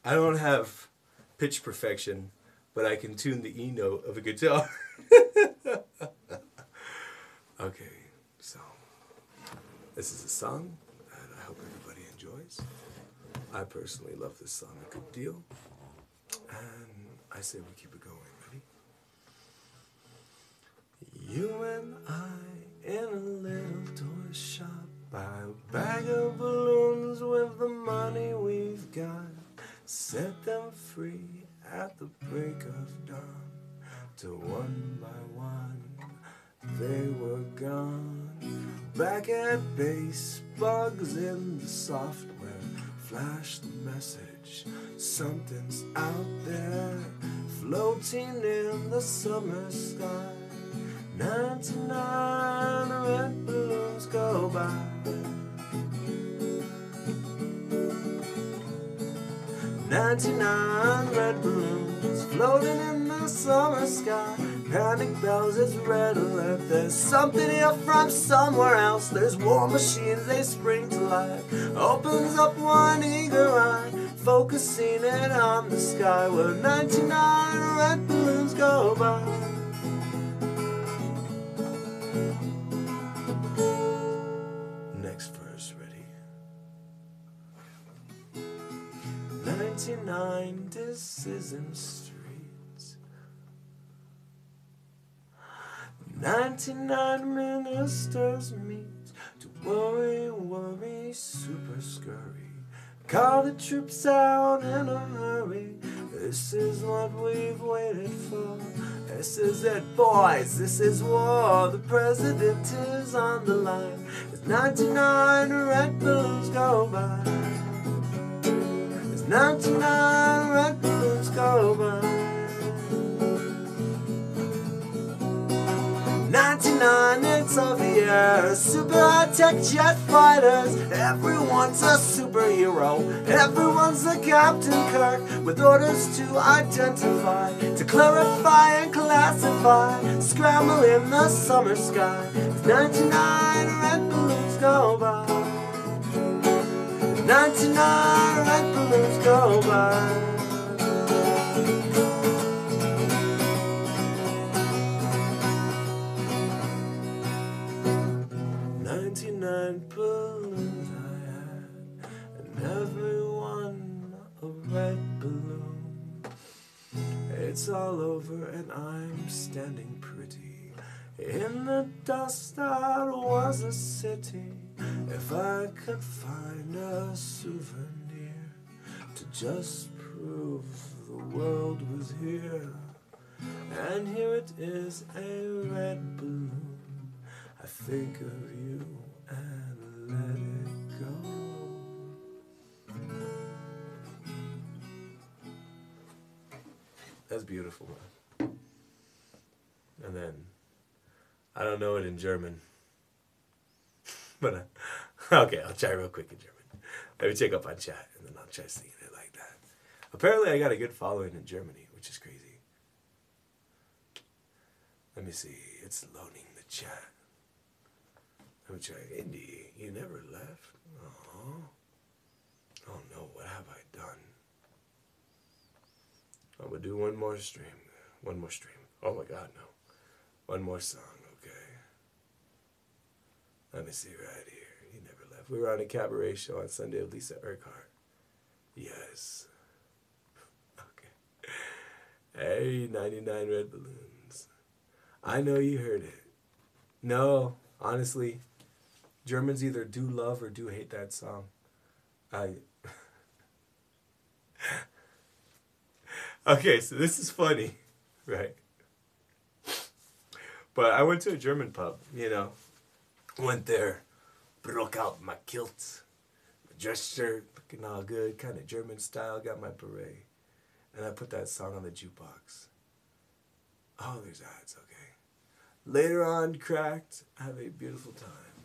I don't have pitch perfection, but I can tune the E note of a guitar. Okay, so this is a song that I hope everybody enjoys. I personally love this song a good deal, and I say we keep it going. Ready? You and I in a little toy shop, buy a bag of balloons with the money we've got. Set them free at the break of dawn, till one by one they were gone. Back at base, bugs in the software flash the message, something's out there, floating in the summer sky. 99 red balloons go by. 99 red balloons floating in the summer sky. Panic bells, it's red alert. There's something here from somewhere else. There's war machines, they spring to life. Opens up one eager eye, focusing it on the sky, where 99 red balloons go by. Next verse, ready? 99 decision streets, 99 ministers meet to worry, worry, super scurry. Call the troops out in a hurry. This is what we've waited for. This is it, boys, this is war. The president is on the line as 99 red balloons go by. 99 red balloons go by. 99 it's of the air, super high-tech jet fighters. Everyone's a superhero, everyone's a Captain Kirk, with orders to identify, to clarify and classify. Scramble in the summer sky, 99 red balloons go by. 99 red balloons go by. 99 balloons I had, and every one a red balloon. It's it's all over and I'm standing pretty in the dust that was a city. If I could find a souvenir to just prove the world was here, and here it is, a red balloon. I think of you and let it go. That's beautiful, man. And then, I don't know it in German. But, okay, I'll try real quick in German. Let me check up on chat, and then I'll try singing it like that. Apparently, I got a good following in Germany, which is crazy. Let me see. It's loading the chat. Let me try. Indy, you never left? Oh. Oh no, what have I done? I'm gonna do one more stream. One more stream. Oh my god, no. One more song, okay. Let me see right here. You never left. We were on a cabaret show on Sunday with Lisa Urquhart. Yes. Okay. Hey, 99 red balloons. I know you heard it. No, honestly, Germans either do love or do hate that song. Okay, so this is funny, right? But I went to a German pub, you know. Went there, broke out my kilt, my dress shirt, looking all good, kind of German style, got my beret. And I put that song on the jukebox. Oh, there's ads, okay. Later on, cracked, have a beautiful time.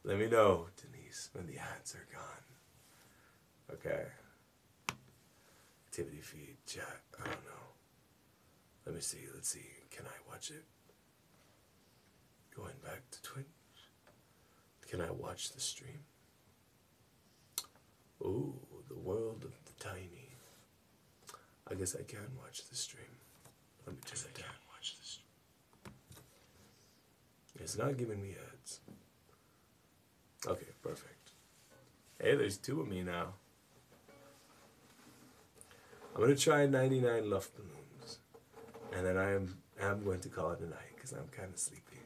Let me know, Denise, when the ads are gone. Okay. Activity feed, chat, I don't know. Let me see, let's see. Can I watch it? Going back to Twitch. Can I watch the stream? Ooh, the world of the tiny. I guess I can watch the stream. Let me turn it down. Watch this. It's not giving me ads. Okay, perfect. Hey, there's two of me now. I'm gonna try 99 Luftballons, and then I'm going to call it a night because I'm kind of sleepy.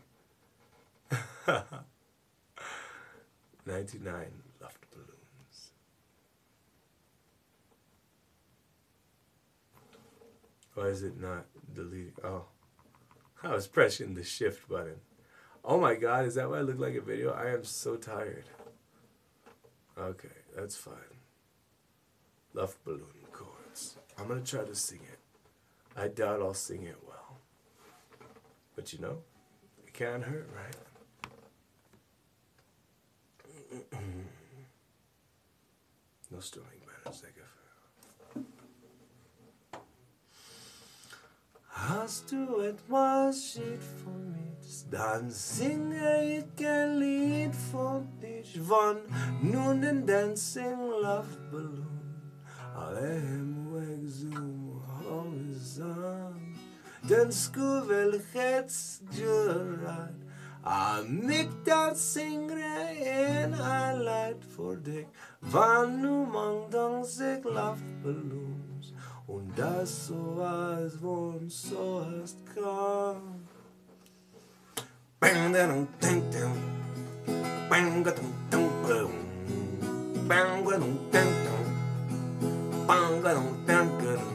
99 Luftballons. Why is it not deleting? Oh, I was pressing the shift button. Oh my god, is that why I look like a video? I am so tired. Okay, that's fine. Luftballon chords. I'm gonna try to sing it. I doubt I'll sing it well. But you know, it can't hurt, right? No strumming manners, I guess. Hast du etwas schied von mir, dann singe ich ein Lied von dich, von nun den Dancing Luftballon, alle weg zum Horizont, den skuvel hets jurat, amik dat singre in a light for dich, van nu mang sig Luftballons, und das so was von so hast kam. Bang dang dang dang, bang dang dang boom, bang dang dang dang, bang dang dang dang.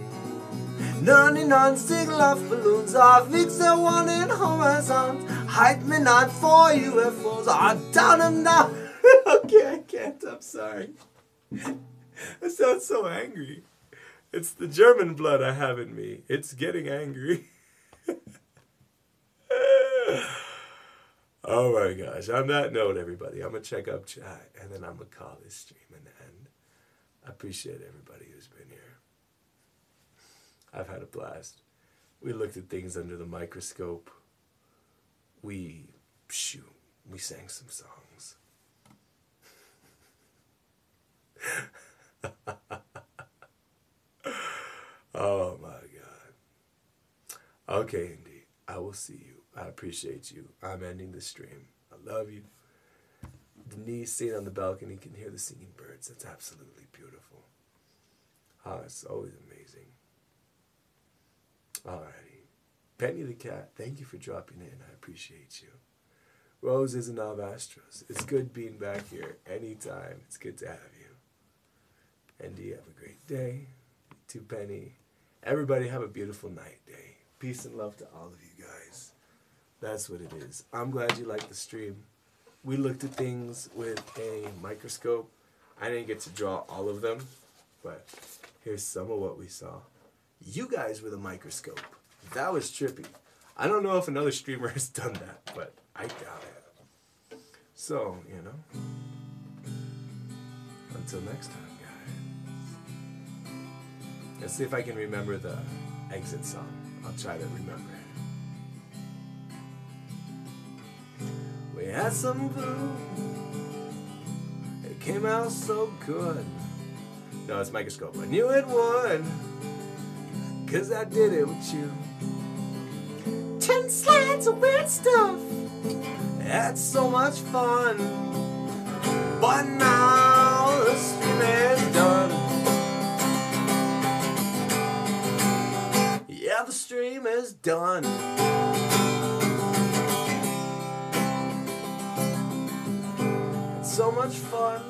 99 Luftballons are Wichser one in Horizont. Hide me not for UFOs, I down them now. Okay, I can't, I'm sorry. I sound so angry. It's the German blood I have in me. It's getting angry. Oh my gosh. On that note, everybody, I'm going to check up chat, and then I'm going to call this stream an end. I appreciate everybody who's been here. I've had a blast. We looked at things under the microscope. We sang some songs. Oh my God. Okay, Indy. I will see you. I appreciate you. I'm ending the stream. I love you. Denise sitting on the balcony can hear the singing birds. That's absolutely beautiful. Ah, it's always amazing. Alrighty. Penny the cat, thank you for dropping in. I appreciate you. Roses and Astros. It's good being back here anytime. It's good to have you. Andy, have a great day. To Penny. Everybody have a beautiful night day. Peace and love to all of you guys. That's what it is. I'm glad you liked the stream. We looked at things with a microscope. I didn't get to draw all of them, but here's some of what we saw. You guys with a microscope. That was trippy. I don't know if another streamer has done that, but I doubt it. So, you know, until next time, guys. Let's see if I can remember the exit song. I'll try to remember it. We had some food. It came out so good. No, it's microscope. I knew it would. 'Cause I did it with you. 10 slides of weird stuff. Had so much fun. But now the stream is done. Yeah, the stream is done. Had so much fun.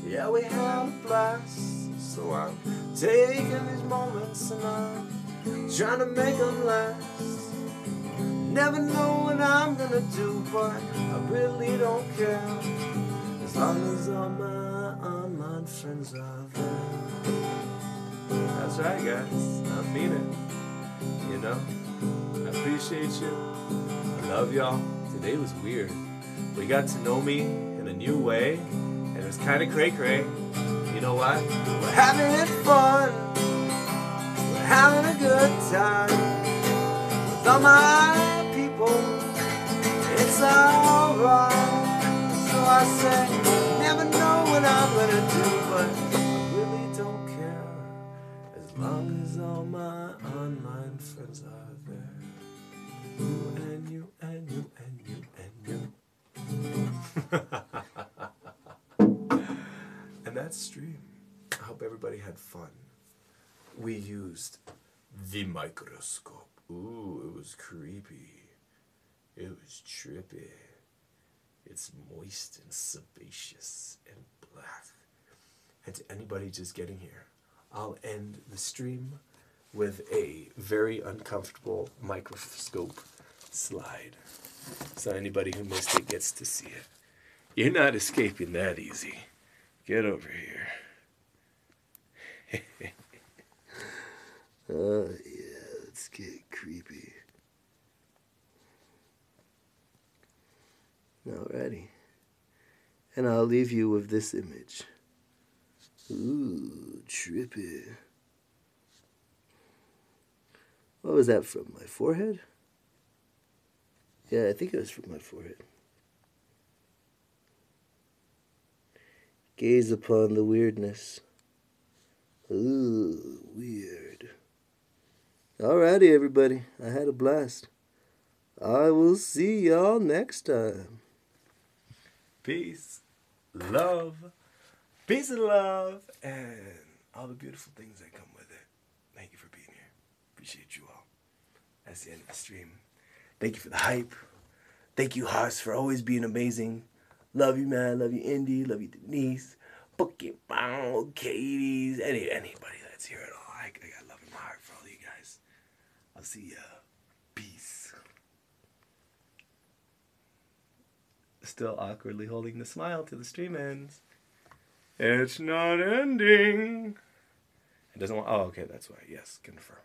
Yeah, we had a blast. So I'm taking these moments and I'm trying to make them last. Never know what I'm gonna do, but I really don't care. As long as all my online friends are there. That's right, guys. I mean it. You know? I appreciate you. I love y'all. Today was weird. We got to know me in a new way, and it was kind of cray-cray. You know what? We're having fun. We're having a good time. With all my people, it's alright. So I say, never know what I'm gonna do, but I really don't care. As long as all my online friends are there. You and you and you and you and you. And that's stream. I hope everybody had fun. We used the microscope. Ooh, it was creepy. It was trippy. It's moist and sebaceous and black. And to anybody just getting here, I'll end the stream with a very uncomfortable microscope slide. So anybody who missed it gets to see it. You're not escaping that easy. Get over here. Yeah, let's get creepy. Alrighty. And I'll leave you with this image. Ooh, trippy. What was that from? My forehead? Yeah, I think it was from my forehead. Gaze upon the weirdness. Ooh, weird. Alrighty, everybody. I had a blast. I will see y'all next time. Peace, love, peace and love, and all the beautiful things that come with it. Thank you for being here. Appreciate you all. That's the end of the stream. Thank you for the hype. Thank you, Haas, for always being amazing. Love you, man. Love you, Indy. Love you, Denise. Pokemon, Katie's, anybody that's here at all. I got love in my heart for all of you guys. I'll see ya. Peace. Still awkwardly holding the smile till the stream ends. It's not ending. It doesn't want. Oh, okay, that's why. Yes, confirm.